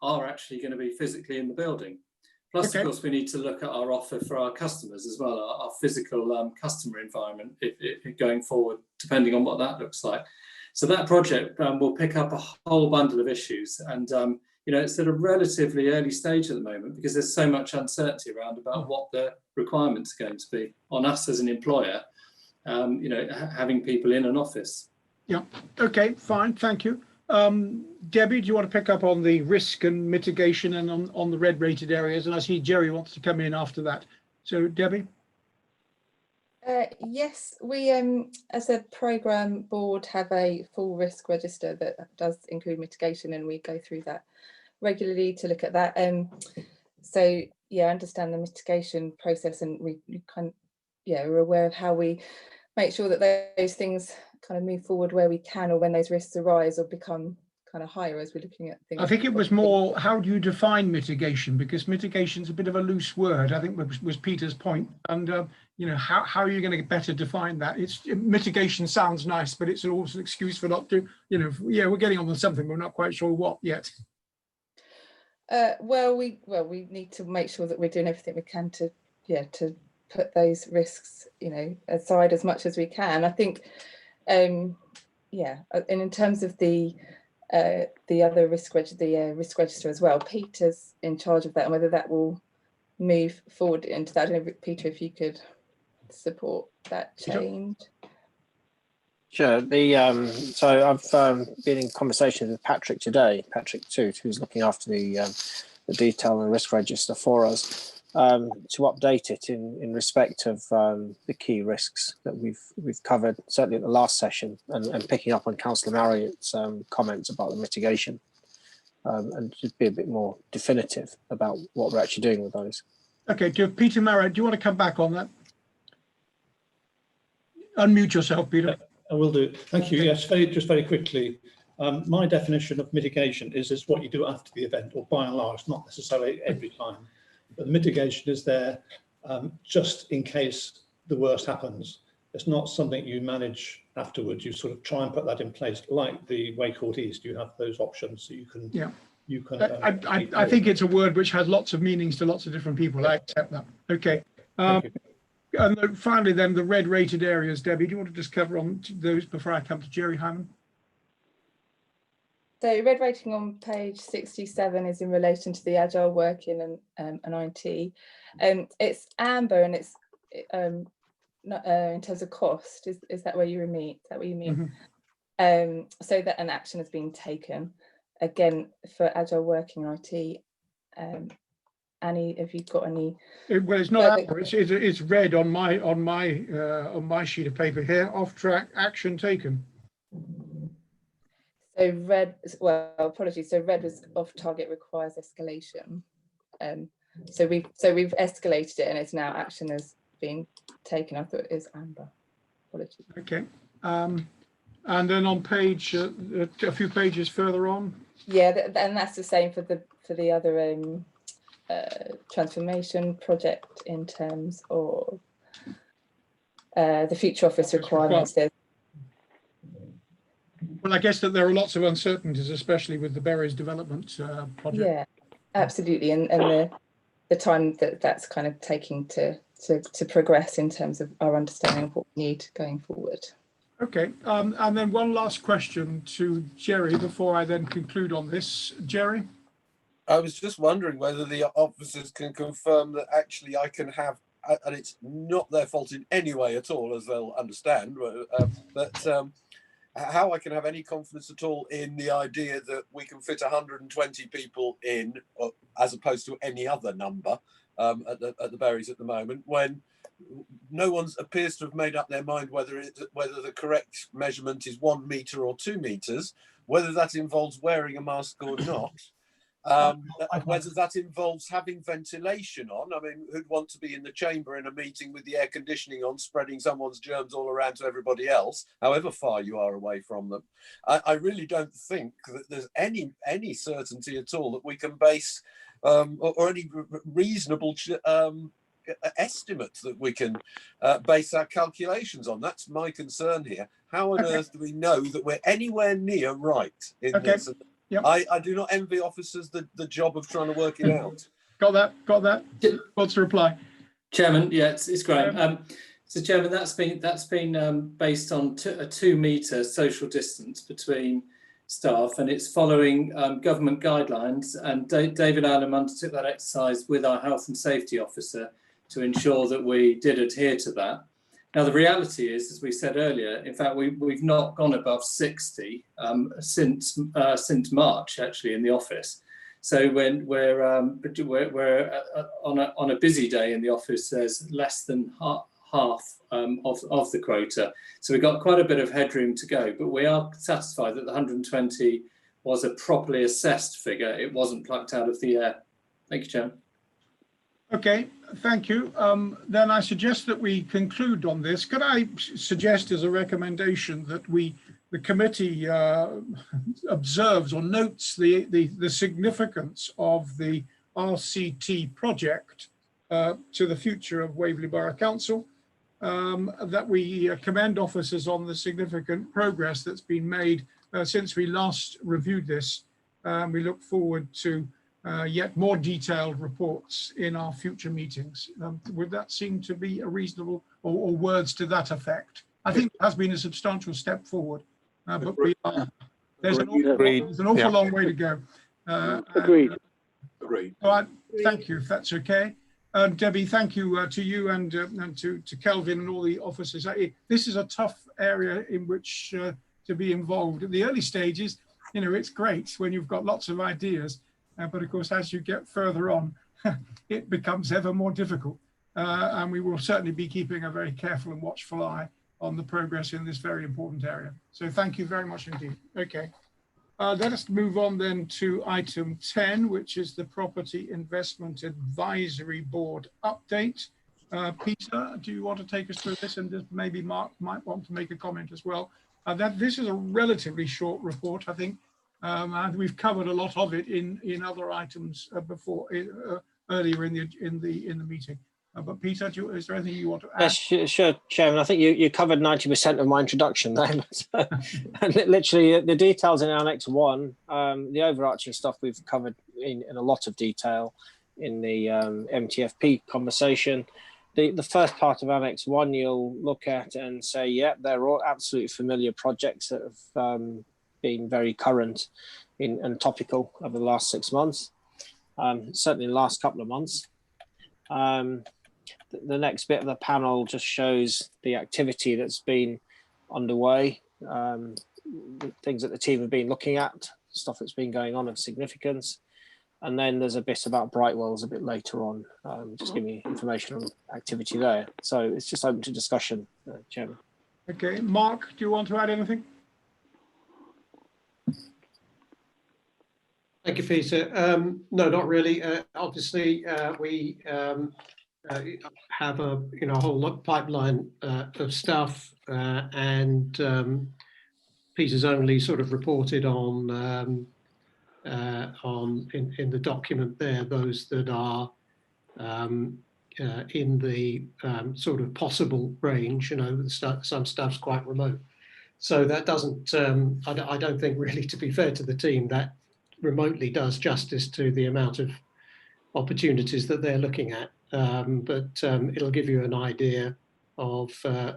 are actually going to be physically in the building. Plus, Okay. of course, we need to look at our offer for our customers as well, our physical customer environment if going forward, depending on what that looks like. So that project will pick up a whole bundle of issues, and it's at a relatively early stage at the moment because there's so much uncertainty around about what the requirements are going to be on us as an employer, having people in an office. Yeah. Okay, fine. Thank you. Debbie, do you want to pick up on the risk and mitigation and on the red rated areas? And I see Jerry wants to come in after that. So Debbie? Yes, we as a programme board have a full risk register that does include mitigation, and we go through that regularly to look at that. So yeah, I understand the mitigation process, and we we're aware of how we make sure that those things kind of move forward where we can, or when those risks arise or become kind of higher as we're looking at things. I think it was more, how do you define mitigation? Because mitigation is a bit of a loose word, I think was Peter's point. And, how are you going to better define that? Mitigation sounds nice, but it's also an excuse for not to, we're getting on with something, we're not quite sure what yet. We need to make sure that we're doing everything we can to put those risks, aside as much as we can. I think, and in terms of the other risk register as well, Peter's in charge of that, and whether that will move forward into that. I don't know, Peter, if you could support that change. Sure. So I've been in conversation with Patrick today, Patrick Toot, who's looking after the detail and risk register for us, to update it in respect of the key risks that we've covered, certainly at the last session, and picking up on Councillor Marriott's comments about the mitigation, and just be a bit more definitive about what we're actually doing with those. Okay, Peter Marriott, do you want to come back on that? Unmute yourself, Peter. I will do. Thank you. Yes, just very quickly. My definition of mitigation is what you do after the event, or by and large, not necessarily every time. But the mitigation is there just in case the worst happens. It's not something you manage afterwards. You sort of try and put that in place, like the Way Court East. You have those options, so you can. Yeah. You can. I think it's a word which has lots of meanings to lots of different people. I accept that. Okay. And then finally, then the red rated areas. Debbie, do you want to just cover on those before I come to Jerry Hyman? So red rating on page 67 is in relation to the agile working and IT. It's amber, and it's not in terms of cost. Is that where you mean? Is that what you mean? Mm-hmm. So that an action has been taken. Again, for agile working IT. Annie, have you got any? Well, it's not amber. It's red on my sheet of paper here. Off track action taken. So red, well, apologies. So red was off target requires escalation. So we've escalated it, and it's now action has been taken. I thought it was amber. Apologies. Okay. And then on page a few pages further on. Yeah, and that's the same for the other transformation project in terms of the future office requirements. Well, I guess that there are lots of uncertainties, especially with the Berries development project. Yeah, absolutely, and the time that's kind of taking to progress in terms of our understanding of what we need going forward. Okay, and then one last question to Jerry before I then conclude on this. Jerry? I was just wondering whether the officers can confirm that actually I can have, and it's not their fault in any way at all, as they'll understand, but how I can have any confidence at all in the idea that we can fit 120 people in, as opposed to any other number at the Berries at the moment, when no one appears to have made up their mind whether the correct measurement is 1 metre or 2 metres, whether that involves wearing a mask or not. Whether that involves having ventilation on. I mean, who'd want to be in the chamber in a meeting with the air conditioning on, spreading someone's germs all around to everybody else, however far you are away from them? I really don't think that there's any certainty at all that we can base or any reasonable estimate that we can base our calculations on. That's my concern here. How on earth do we know that we're anywhere near right in this? Yep. I do not envy officers the job of trying to work it out. Got that. What's the reply? Chairman, yeah, it's Graham. So Chairman, that's been based on a 2 metre social distance between staff, and it's following government guidelines. And David Allen undertook that exercise with our health and safety officer to ensure that we did adhere to that. Now, the reality is, as we said earlier, in fact, we've not gone above 60 since March, actually, in the office. So when we're on a busy day in the office, there's less than half of the quota. So we've got quite a bit of headroom to go, but we are satisfied that the 120 was a properly assessed figure. It wasn't plucked out of the air. Thank you, Chairman. Okay, thank you. Then I suggest that we conclude on this. Could I suggest as a recommendation that the committee observes or notes the significance of the RCT project to the future of Waverley Borough Council, that we commend officers on the significant progress that's been made since we last reviewed this. We look forward to yet more detailed reports in our future meetings. Would that seem to be a reasonable, or words to that effect? I think it has been a substantial step forward, but there's an awful long way to go. Agreed. All right, thank you, if that's okay. Debbie, thank you to you and to Kelvin and all the officers. This is a tough area in which to be involved. At the early stages, you know, it's great when you've got lots of ideas. But of course, as you get further on, it becomes ever more difficult. And we will certainly be keeping a very careful and watchful eye on the progress in this very important area. So thank you very much indeed. Okay, let us move on then to item 10, which is the Property Investment Advisory Board update. Peter, do you want to take us through this? And just maybe Mark might want to make a comment as well. This is a relatively short report, I think. And we've covered a lot of it in other items before earlier in the meeting. But Peter, is there anything you want to add? Yes, sure, Chairman. I think you covered 90% of my introduction there. And literally, the details in Annex 1, the overarching stuff we've covered in a lot of detail in the MTFP conversation. The first part of Annex 1 you'll look at and say, yeah, they're all absolutely familiar projects that have been very current and topical over the last 6 months, certainly the last couple of months. The next bit of the panel just shows the activity that's been underway, the things that the team have been looking at, stuff that's been going on of significance. And then there's a bit about Brightwells a bit later on, just giving you information on activity there. So it's just open to discussion, Chairman. Okay, Mark, do you want to add anything? Thank you, Peter. No, not really. Obviously, we have a whole pipeline of stuff, and Peter's only sort of reported on in the document there those that are in the sort of possible range. You know, some stuff's quite remote, so that doesn't. I don't think really, to be fair to the team, that remotely does justice to the amount of opportunities that they're looking at, but it'll give you an idea of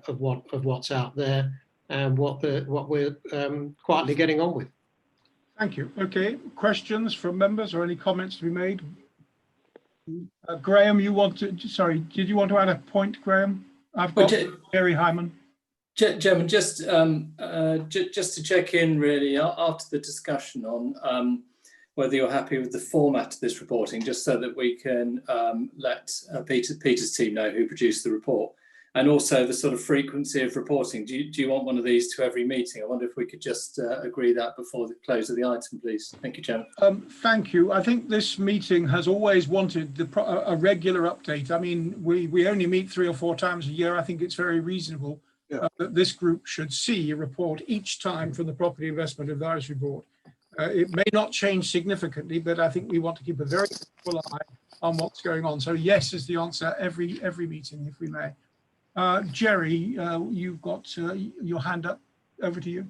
what's out there and what we're quietly getting on with. Thank you. Okay, questions from members or any comments to be made? Graham, did you want to add a point, Graham? I've got Jerry Hyman. Chairman, just to check in really after the discussion on whether you're happy with the format of this reporting, just so that we can let Peter's team know who produced the report. And also the sort of frequency of reporting. Do you want one of these to every meeting? I wonder if we could just agree that before the close of the item, please. Thank you, Chairman. Thank you. I think this meeting has always wanted a regular update. I mean, we only meet 3 or 4 times a year. I think it's very reasonable that this group should see a report each time from the Property Investment Advisory Board. It may not change significantly, but I think we want to keep a very careful eye on what's going on. So yes is the answer every meeting, if we may. Jerry, you've got your hand up. Over to you.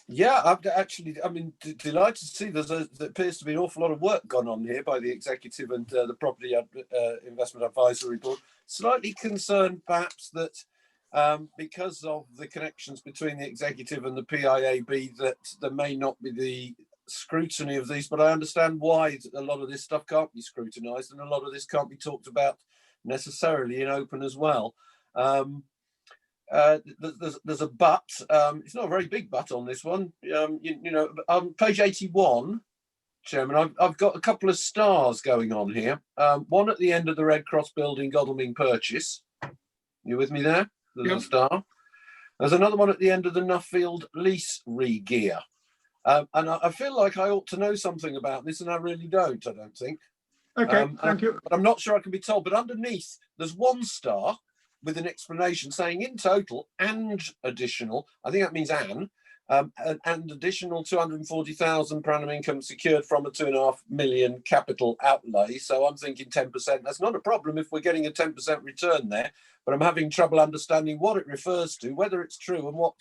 Yeah, I mean, delighted to see there appears to be an awful lot of work gone on here by the executive and the Property Investment Advisory Board. Slightly concerned, perhaps, that because of the connections between the executive and the PIAB, that there may not be the scrutiny of these. But I understand why a lot of this stuff can't be scrutinised, and a lot of this can't be talked about necessarily in open as well. There's a but. It's not a very big but on this one. You know, on page 81, Chairman, I've got a couple of stars going on here. One at the end of the Red Cross building, Godalming purchase. You with me there? There's a star. There's another one at the end of the Nuffield lease re-gear. And I feel like I ought to know something about this, and I really don't, I don't think. Okay, thank you. But I'm not sure I can be told. But underneath, there's 1 star with an explanation saying in total and additional, I think that means and additional 240,000 per annum income secured from a 2.5 million capital outlay. So I'm thinking 10%. That's not a problem if we're getting a 10% return there, but I'm having trouble understanding what it refers to, whether it's true, and what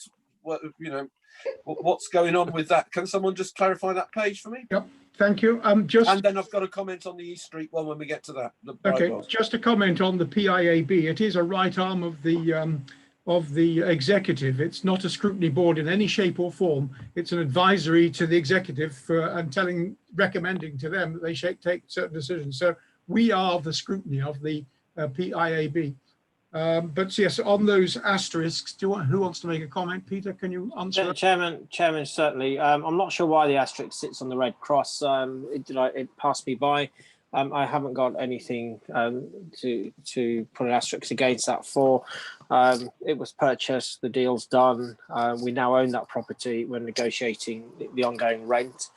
you know, what's going on with that. Can someone just clarify that page for me? Yep. Thank you. And then I've got a comment on the East Street one when we get to that. Okay, just a comment on the PIAB. It is a right arm of the executive. It's not a scrutiny board in any shape or form. It's an advisory to the executive and recommending to them that they take certain decisions. So we are the scrutiny of the PIAB. But yes, on those asterisks, who wants to make a comment? Peter, can you answer? Chairman, certainly. I'm not sure why the asterisk sits on the Red Cross. It passed me by. I haven't got anything to put an asterisk against that for. It was purchased, the deal's done. We now own that property. We're negotiating the ongoing rent.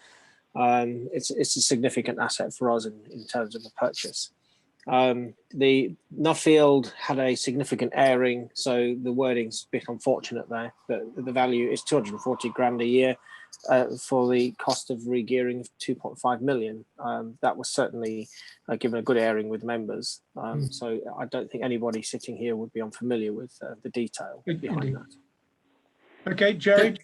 It's a significant asset for us in terms of the purchase. The Nuffield had a significant airing, so the wording's a bit unfortunate there, but the value is 240 grand a year for the cost of re-gearing of 2.5 million. That was certainly given a good airing with members. So I don't think anybody sitting here would be unfamiliar with the detail behind that. Okay, Jerry.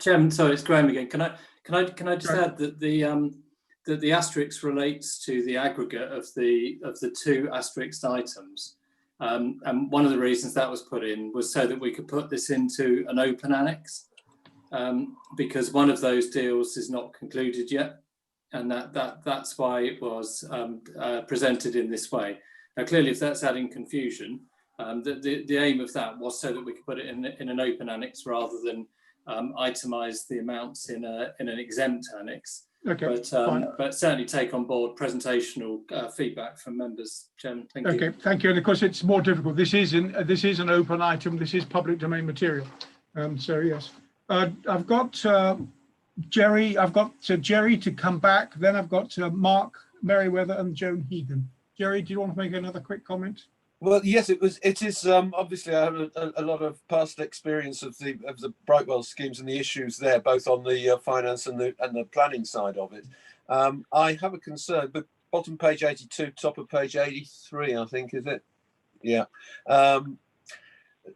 Chairman, sorry, it's Graham again. Can I just add that the asterisk relates to the aggregate of the 2 asterisked items, and one of the reasons that was put in was so that we could put this into an open annex, because one of those deals is not concluded yet, and that's why it was presented in this way. Now, clearly, if that's adding confusion, the aim of that was so that we could put it in an open annex rather than itemise the amounts in an exempt annex. Okay, but certainly take on board presentational feedback from members, Chairman. Thank you. Okay, thank you. And of course, it's more difficult. This is an open item. This is public domain material. So yes, I've got Jerry. I've got Jerry to come back. Then I've got Mark Merriweather and Joan Hegan. Jerry, do you want to make another quick comment? Well, yes, it is. Obviously, I have a lot of past experience of the Brightwell schemes and the issues there, both on the finance and the planning side of it. I have a concern, but bottom page 82, top of page 83, I think, is it? Yeah.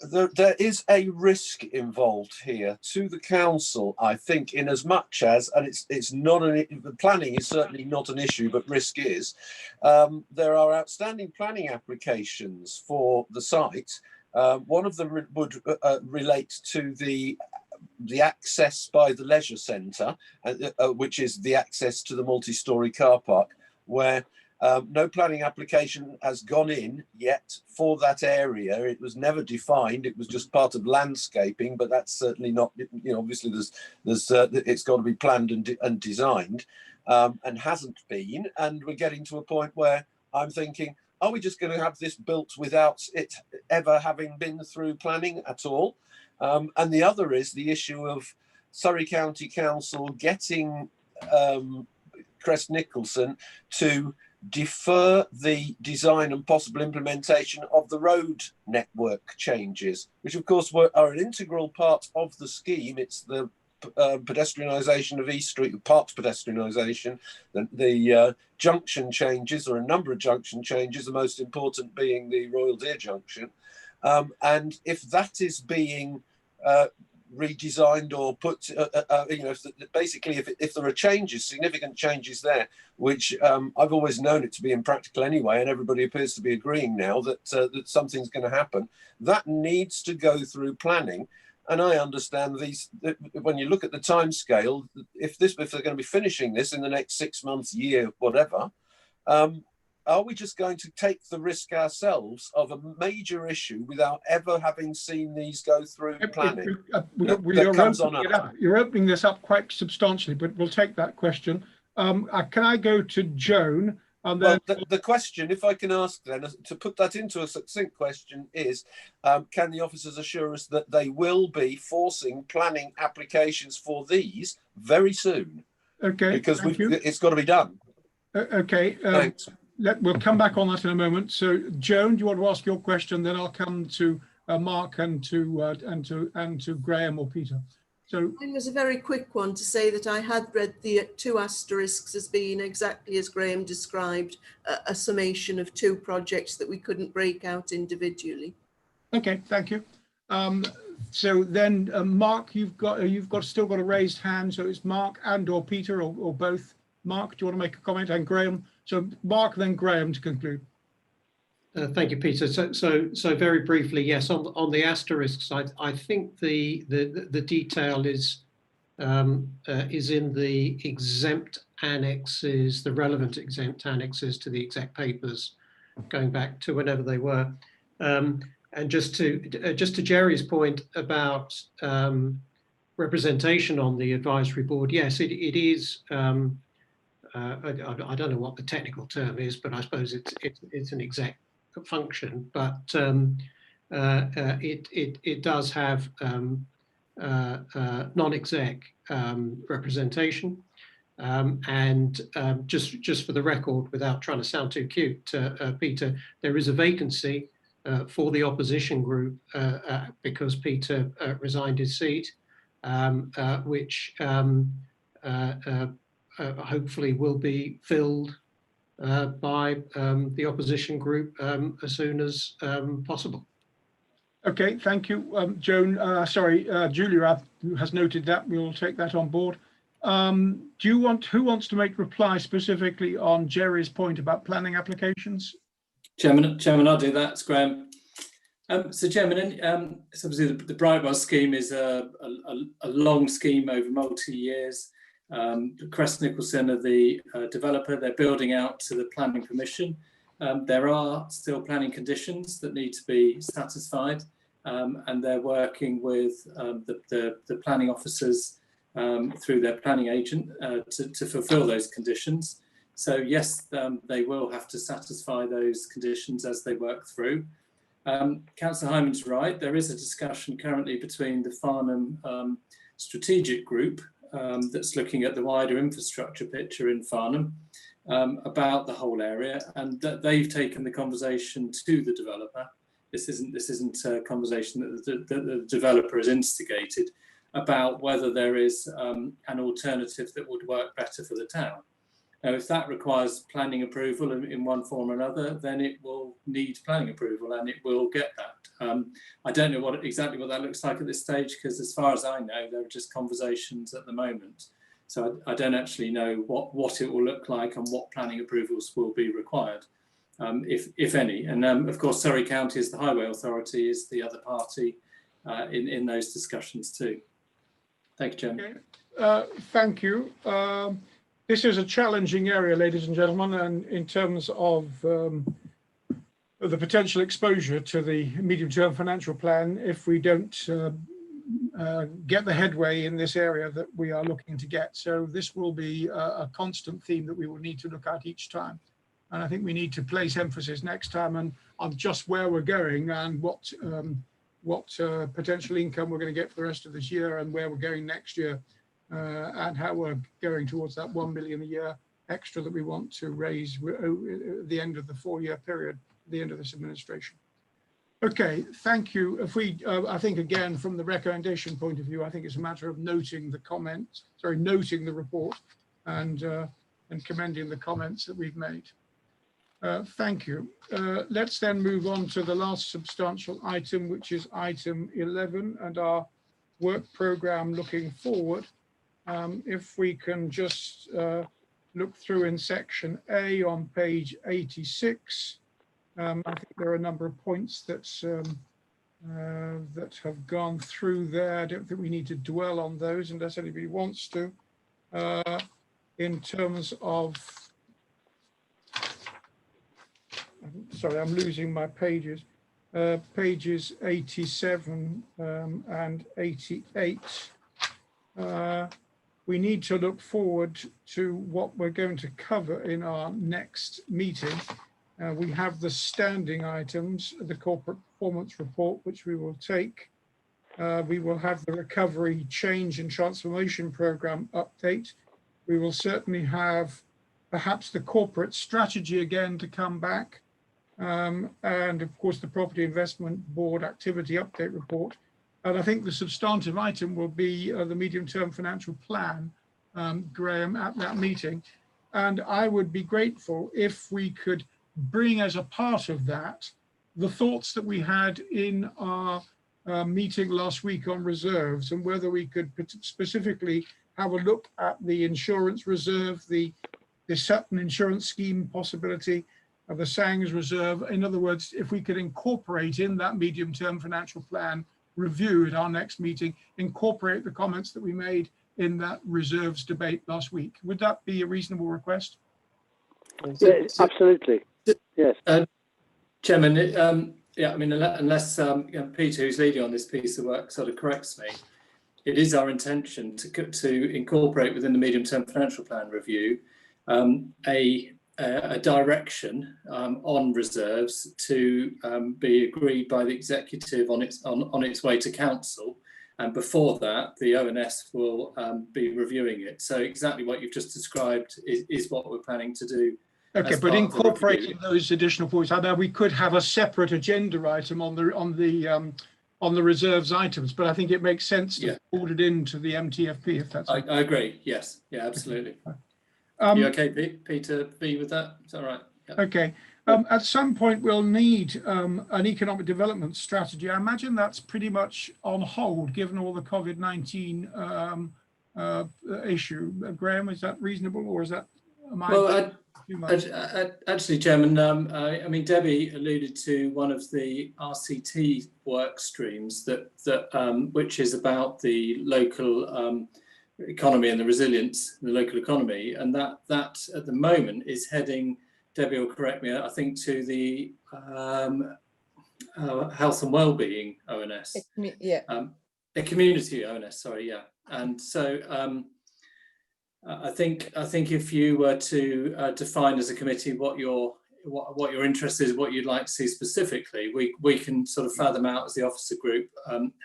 There is a risk involved here to the council, I think, in as much as, and it's not the planning is certainly not an issue, but risk is. There are outstanding planning applications for the site. One of them would relate to the access by the leisure centre, which is the access to the multi-storey car park, where no planning application has gone in yet for that area. It was never defined. It was just part of landscaping, but that's certainly not. You know, obviously, there's it's got to be planned and designed. and hasn't been. And we're getting to a point where I'm thinking, are we just going to have this built without it ever having been through planning at all? And the other is the issue of Surrey County Council getting Crest Nicholson to defer the design and possible implementation of the road network changes, which of course are an integral part of the scheme. It's the pedestrianisation of East Street, Parks pedestrianisation, the junction changes, or a number of junction changes, the most important being the Royal Deer Junction. And if that is being redesigned or put, basically if there are changes, significant changes there, which I've always known it to be impractical anyway, and everybody appears to be agreeing now that that something's going to happen, that needs to go through planning. And I understand when you look at the time scale, if they're going to be finishing this in the next 6 months, year, whatever, are we just going to take the risk ourselves of a major issue without ever having seen these go through planning? You're opening this up quite substantially, but we'll take that question. Can I go to Joan? Well, the question, if I can ask then, to put that into a succinct question, is can the officers assure us that they will be forcing planning applications for these very soon? Okay. Because it's got to be done. Okay. Thanks. We'll come back on that in a moment. So, Joan, do you want to ask your question? Then I'll come to Mark and to Graham or Peter. So mine was a very quick one to say that I had read the 2 asterisks as being exactly as Graham described, a summation of 2 projects that we couldn't break out individually. Okay, thank you. So then, Mark, you've still got a raised hand. So it's Mark and or Peter or both. Mark, do you want to make a comment? And Graham. So Mark, then Graham to conclude. Thank you, Peter. So very briefly, yes, on the asterisks, I think the detail is in the exempt annexes, the relevant exempt annexes to the exec papers, going back to whenever they were. And just to Jerry's point about representation on the advisory board, yes, it is. I don't know what the technical term is, but I suppose it's an exec function, but it does have non-exec representation, and just for the record, without trying to sound too cute, Peter, there is a vacancy for the opposition group because Peter resigned his seat, which hopefully will be filled by the opposition group as soon as possible. Okay, thank you, Joan. Julia has noted that. We will take that on board. Who wants to make reply specifically on Jerry's point about planning applications? Chairman, I'll do that. It's Graham. So, Chairman, so obviously the Brightwell scheme is a long scheme over multi-years. Crest Nicholson are the developer. They're building out to the planning permission. There are still planning conditions that need to be satisfied, and they're working with the planning officers through their planning agent to fulfil those conditions. So yes, they will have to satisfy those conditions as they work through. Councillor Hyman's right. There is a discussion currently between the Farnham strategic group that's looking at the wider infrastructure picture in Farnham about the whole area, and that they've taken the conversation to the developer. This isn't a conversation that the developer has instigated about whether there is an alternative that would work better for the town. Now, if that requires planning approval in one form or another, then it will need planning approval, and it will get that. I don't know exactly what that looks like at this stage, because as far as I know, there are just conversations at the moment. So I don't actually know what it will look like and what planning approvals will be required, if any. And of course, Surrey County as the Highway Authority is the other party in those discussions too. Thank you, Chairman. Okay. Thank you. This is a challenging area, ladies and gentlemen, and in terms of the potential exposure to the medium-term financial plan, if we don't get the headway in this area that we are looking to get. So this will be a constant theme that we will need to look at each time. And I think we need to place emphasis next time on just where we're going and what potential income we're going to get for the rest of this year and where we're going next year, and how we're going towards that 1 million a year extra that we want to raise at the end of the 4-year period, the end of this administration. Okay, thank you. If we, I think again, from the recommendation point of view, I think it's a matter of noting the comments, noting the report and commending the comments that we've made. Thank you. Let's then move on to the last substantial item, which is item 11 and our work programme looking forward. If we can just look through in section A on page 86. I think there are a number of points that have gone through there. I don't think we need to dwell on those unless anybody wants to. In terms of, sorry, I'm losing my pages. Pages 87 and 88. We need to look forward to what we're going to cover in our next meeting. We have the standing items, the corporate performance report, which we will take. We will have the recovery, change and transformation program update. We will certainly have perhaps the corporate strategy again to come back. And of course, the property investment board activity update report. And I think the substantive item will be the medium-term financial plan, Graham, at that meeting. And I would be grateful if we could bring as a part of that the thoughts that we had in our meeting last week on reserves, and whether we could specifically have a look at the insurance reserve, the Sutton insurance scheme possibility, of the Sangs reserve. In other words, if we could incorporate in that medium-term financial plan review at our next meeting, incorporate the comments that we made in that reserves debate last week. Would that be a reasonable request? Yeah, absolutely. Yes. Chairman, yeah, I mean, unless Peter, who's leading on this piece of work, sort of corrects me, it is our intention to incorporate within the medium-term financial plan review a direction on reserves to be agreed by the executive on its way to council, and before that the O&S will be reviewing it. So exactly what you've just described is what we're planning to do. Okay, but incorporating those additional points, I know we could have a separate agenda item on the reserves items, but I think it makes sense to forward it into the MTFP if that's. I agree. Yes. Yeah. Absolutely. You okay, Peter B, with that? Is that right? Yeah. Okay. At some point, we'll need an economic development strategy. I imagine that's pretty much on hold, given all the COVID-19 issue. Graham, is that reasonable, or is that? Actually, Chairman, I mean, Debbie alluded to one of the RCT work streams which is about the local economy and the resilience in the local economy, and that at the moment is heading, Debbie will correct me, I think to the health and well-being O&S. Yeah. A community O&S, sorry, yeah. And so I think if you were to define as a committee what your interest is, what you'd like to see specifically, we can sort of fathom out as the officer group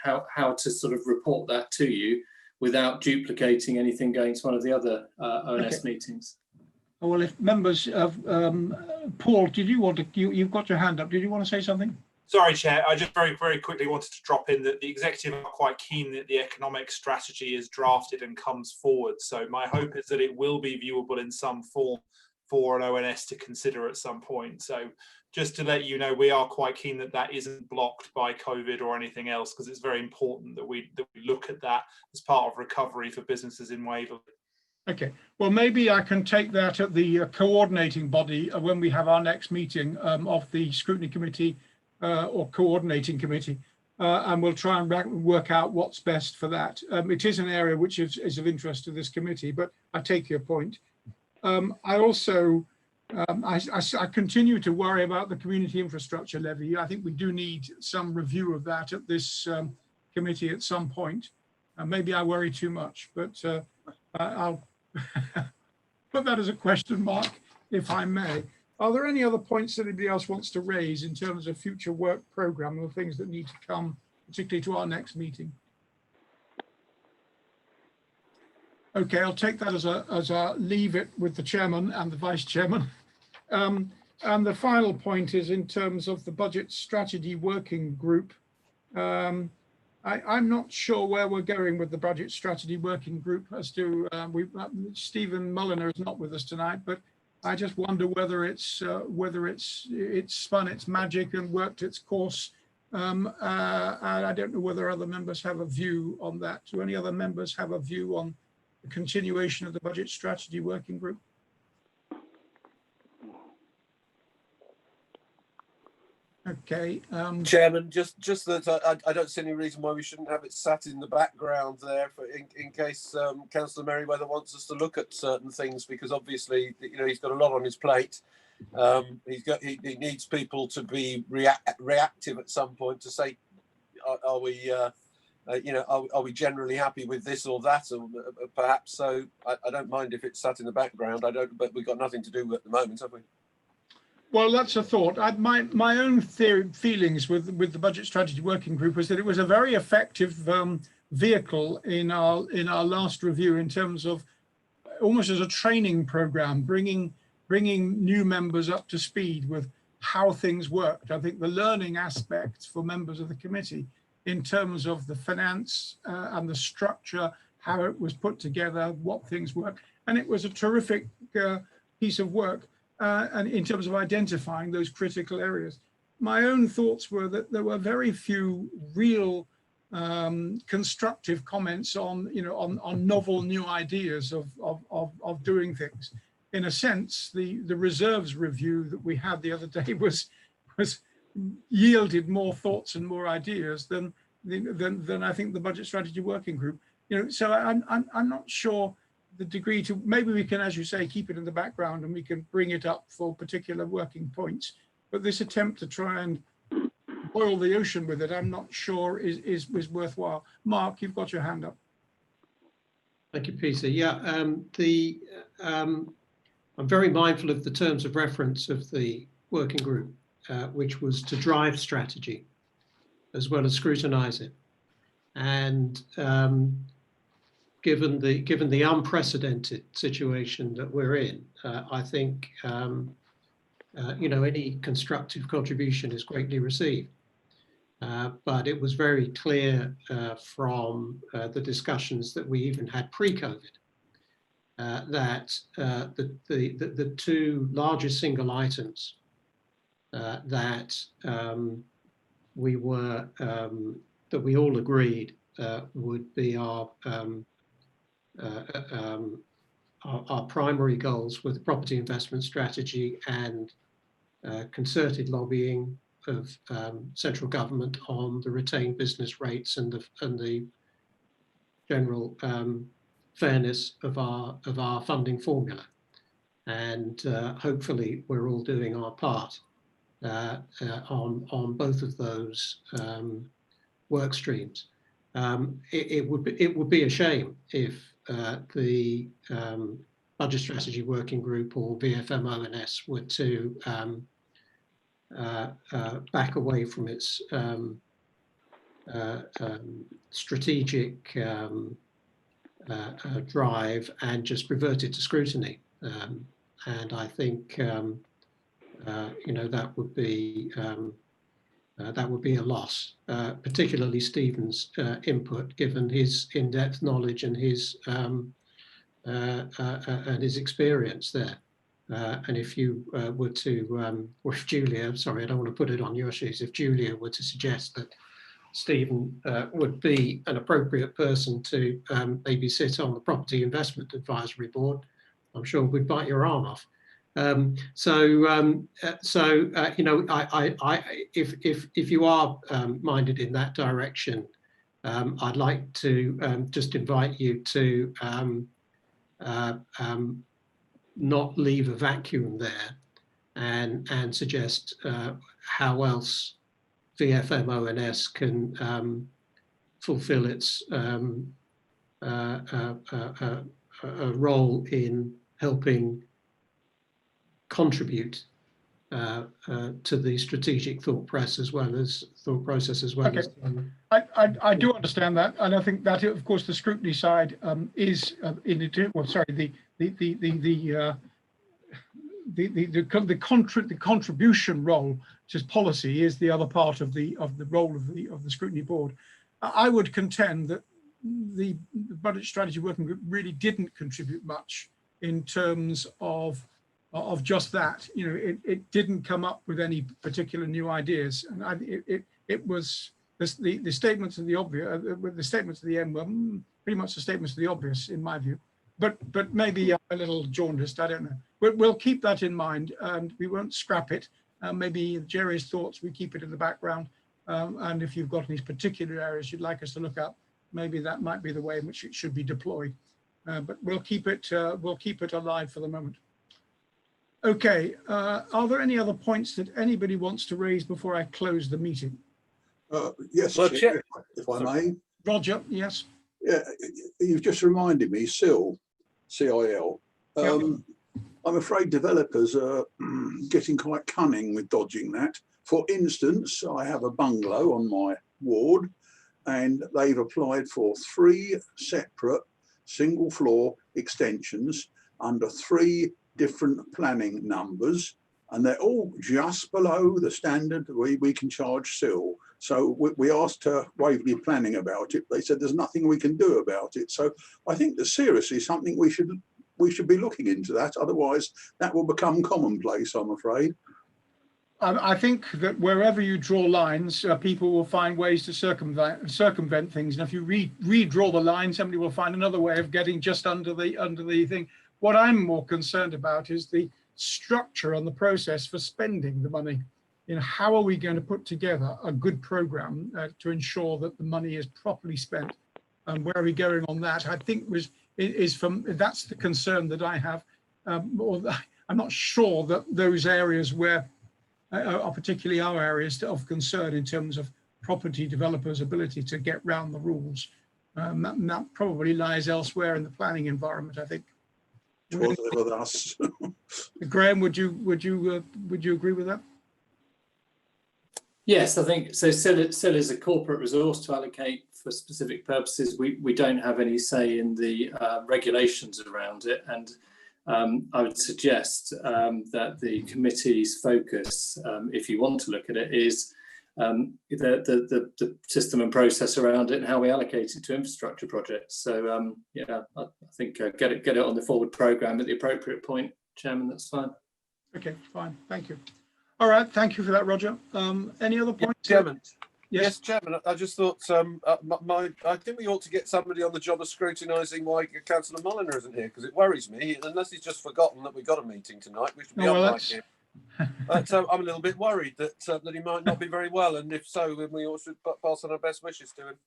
how to sort of report that to you without duplicating anything going to one of the other O&S meetings. Well, if members of Paul, did you want to? You've got your hand up. Did you want to say something? Sorry, Chair. I just very, very quickly wanted to drop in that the executive are quite keen that the economic strategy is drafted and comes forward. So my hope is that it will be viewable in some form for an O&S to consider at some point. So just to let you know, we are quite keen that that isn't blocked by COVID or anything else, because it's very important that we look at that as part of recovery for businesses in Waverley. Okay, well, maybe I can take that at the coordinating body when we have our next meeting of the scrutiny committee or coordinating committee, and we'll try and work out what's best for that. It is an area which is of interest to this committee, but I take your point. I also, I continue to worry about the community infrastructure levy. I think we do need some review of that at this committee at some point. Maybe I worry too much, but I'll put that as a question mark, if I may. Are there any other points that anybody else wants to raise in terms of future work programme or things that need to come, particularly to our next meeting? Okay, I'll take that as a leave it with the chairman and the vice chairman. And the final point is in terms of the budget strategy working group. I'm not sure where we're going with the budget strategy working group as to Stephen Mulliner is not with us tonight, but I just wonder whether it's spun its magic and worked its course. I don't know whether other members have a view on that. Do any other members have a view on the continuation of the budget strategy working group? Okay. Chairman, just that I don't see any reason why we shouldn't have it sat in the background there for in case Councillor Merriweather wants us to look at certain things, because obviously he's got a lot on his plate. He needs people to be reactive at some point to say, are we are we generally happy with this or that, or perhaps so. I don't mind if it's sat in the background. But we've got nothing to do at the moment, have we? Well, that's a thought. My own feelings with the budget strategy working group was that it was a very effective vehicle in our last review in terms of almost as a training program, bringing new members up to speed with how things worked. I think the learning aspects for members of the committee in terms of the finance and the structure, how it was put together, what things work, and it was a terrific piece of work. And in terms of identifying those critical areas, my own thoughts were that there were very few real constructive comments on novel new ideas of doing things. In a sense, the reserves review that we had the other day was yielded more thoughts and more ideas than I think the budget strategy working group. So I'm not sure the degree to, maybe we can, as you say, keep it in the background and we can bring it up for particular working points. But this attempt to try and boil the ocean with it, I'm not sure is worthwhile. Mark, you've got your hand up. Thank you, Peter. Yeah, I'm very mindful of the terms of reference of the working group, which was to drive strategy as well as scrutinise it. And given the unprecedented situation that we're in, I think any constructive contribution is greatly received. But it was very clear from the discussions that we even had pre-COVID that the two largest single items that we all agreed would be our primary goals with the property investment strategy and concerted lobbying of central government on the retained business rates and the general fairness of our funding formula. And hopefully we're all doing our part on both of those work streams. It would be a shame if the budget strategy working group or VfM O&S were to back away from its strategic drive and just revert it to scrutiny. And I think that would be a loss, particularly Stephen's input, given his in-depth knowledge and his experience there. And if you were to, or if Julia, sorry, I don't want to put it on your shoes, if Julia were to suggest that Stephen would be an appropriate person to maybe sit on the Property Investment Advisory Board, I'm sure we'd bite your arm off. If you are minded in that direction, I'd like to just invite you to not leave a vacuum there and suggest how else VfM O&S can fulfill its a role in helping contribute to the strategic thought process as well as Okay. I do understand that, and I think that, of course, the scrutiny side is the contribution role, which is policy, is the other part of the role of the scrutiny board. I would contend that the budget strategy working group really didn't contribute much in terms of just that. You know, it didn't come up with any particular new ideas, and it was the statements of the obvious, the statements of the end were pretty much the statements of the obvious in my view. But maybe I'm a little jaundiced, I don't know. We'll keep that in mind, and we won't scrap it. Maybe Jerry's thoughts, we keep it in the background. And if you've got any particular areas you'd like us to look up, maybe that might be the way in which it should be deployed. But we'll keep it alive for the moment. Okay, are there any other points that anybody wants to raise before I close the meeting? Yes, Chair, if I may. Roger, yes. Yeah, you've just reminded me, CIL. I'm afraid developers are getting quite cunning with dodging that. For instance, I have a bungalow on my ward, and they've applied for 3 separate single floor extensions under 3 different planning numbers, and they're all just below the standard we can charge CIL. So we asked Waverley Planning about it. They said there's nothing we can do about it. So I think that seriously something we should be looking into that. Otherwise, that will become commonplace, I'm afraid. I think that wherever you draw lines, people will find ways to circumvent things. And if you redraw the line, somebody will find another way of getting just under the thing. What I'm more concerned about is the structure and the process for spending the money. You know, how are we going to put together a good program to ensure that the money is properly spent? And where are we going on that? I think that's the concern that I have. I'm not sure that those areas where are particularly our areas of concern in terms of property developers' ability to get round the rules. That probably lies elsewhere in the planning environment, I think. With us. Graham, would you agree with that? Yes, I think so. CIL is a corporate resource to allocate for specific purposes. We don't have any say in the regulations around it, and I would suggest that the committee's focus, if you want to look at it, is the system and process around it and how we allocate it to infrastructure projects. So yeah, I think get it on the forward programme at the appropriate point, Chairman. That's fine. Okay, fine. Thank you. All right, thank you for that, Roger. Any other points? Chairman. Yes, Chairman. I just thought I think we ought to get somebody on the job of scrutinising why Councillor Mulliner isn't here, because it worries me. Unless he's just forgotten that we've got a meeting tonight, we should be on like him. So I'm a little bit worried that he might not be very well, and if so, then we ought to pass on our best wishes to him.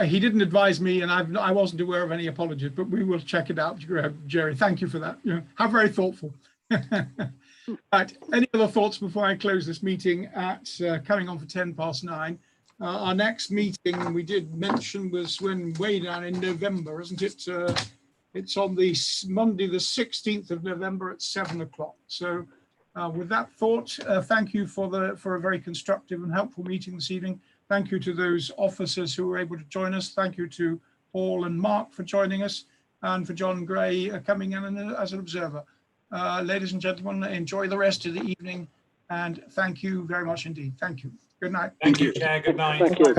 He didn't advise me, and I wasn't aware of any apologies, but we will check it out, Jerry. Thank you for that. You know, how very thoughtful. Right. Any other thoughts before I close this meeting at coming on for 9:10? Our next meeting, we did mention, was way down in November, isn't it? It's on the Monday, the 16th of November at 7 o'clock. So with that thought, thank you for a very constructive and helpful meeting this evening. Thank you to those officers who were able to join us. Thank you to Paul and Mark for joining us, and for John Gray coming in as an observer. Ladies and gentlemen, enjoy the rest of the evening, and thank you very much indeed. Thank you. Good night. Thank you, Chair. Good night. Thank you.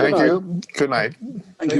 Good night. Thank you.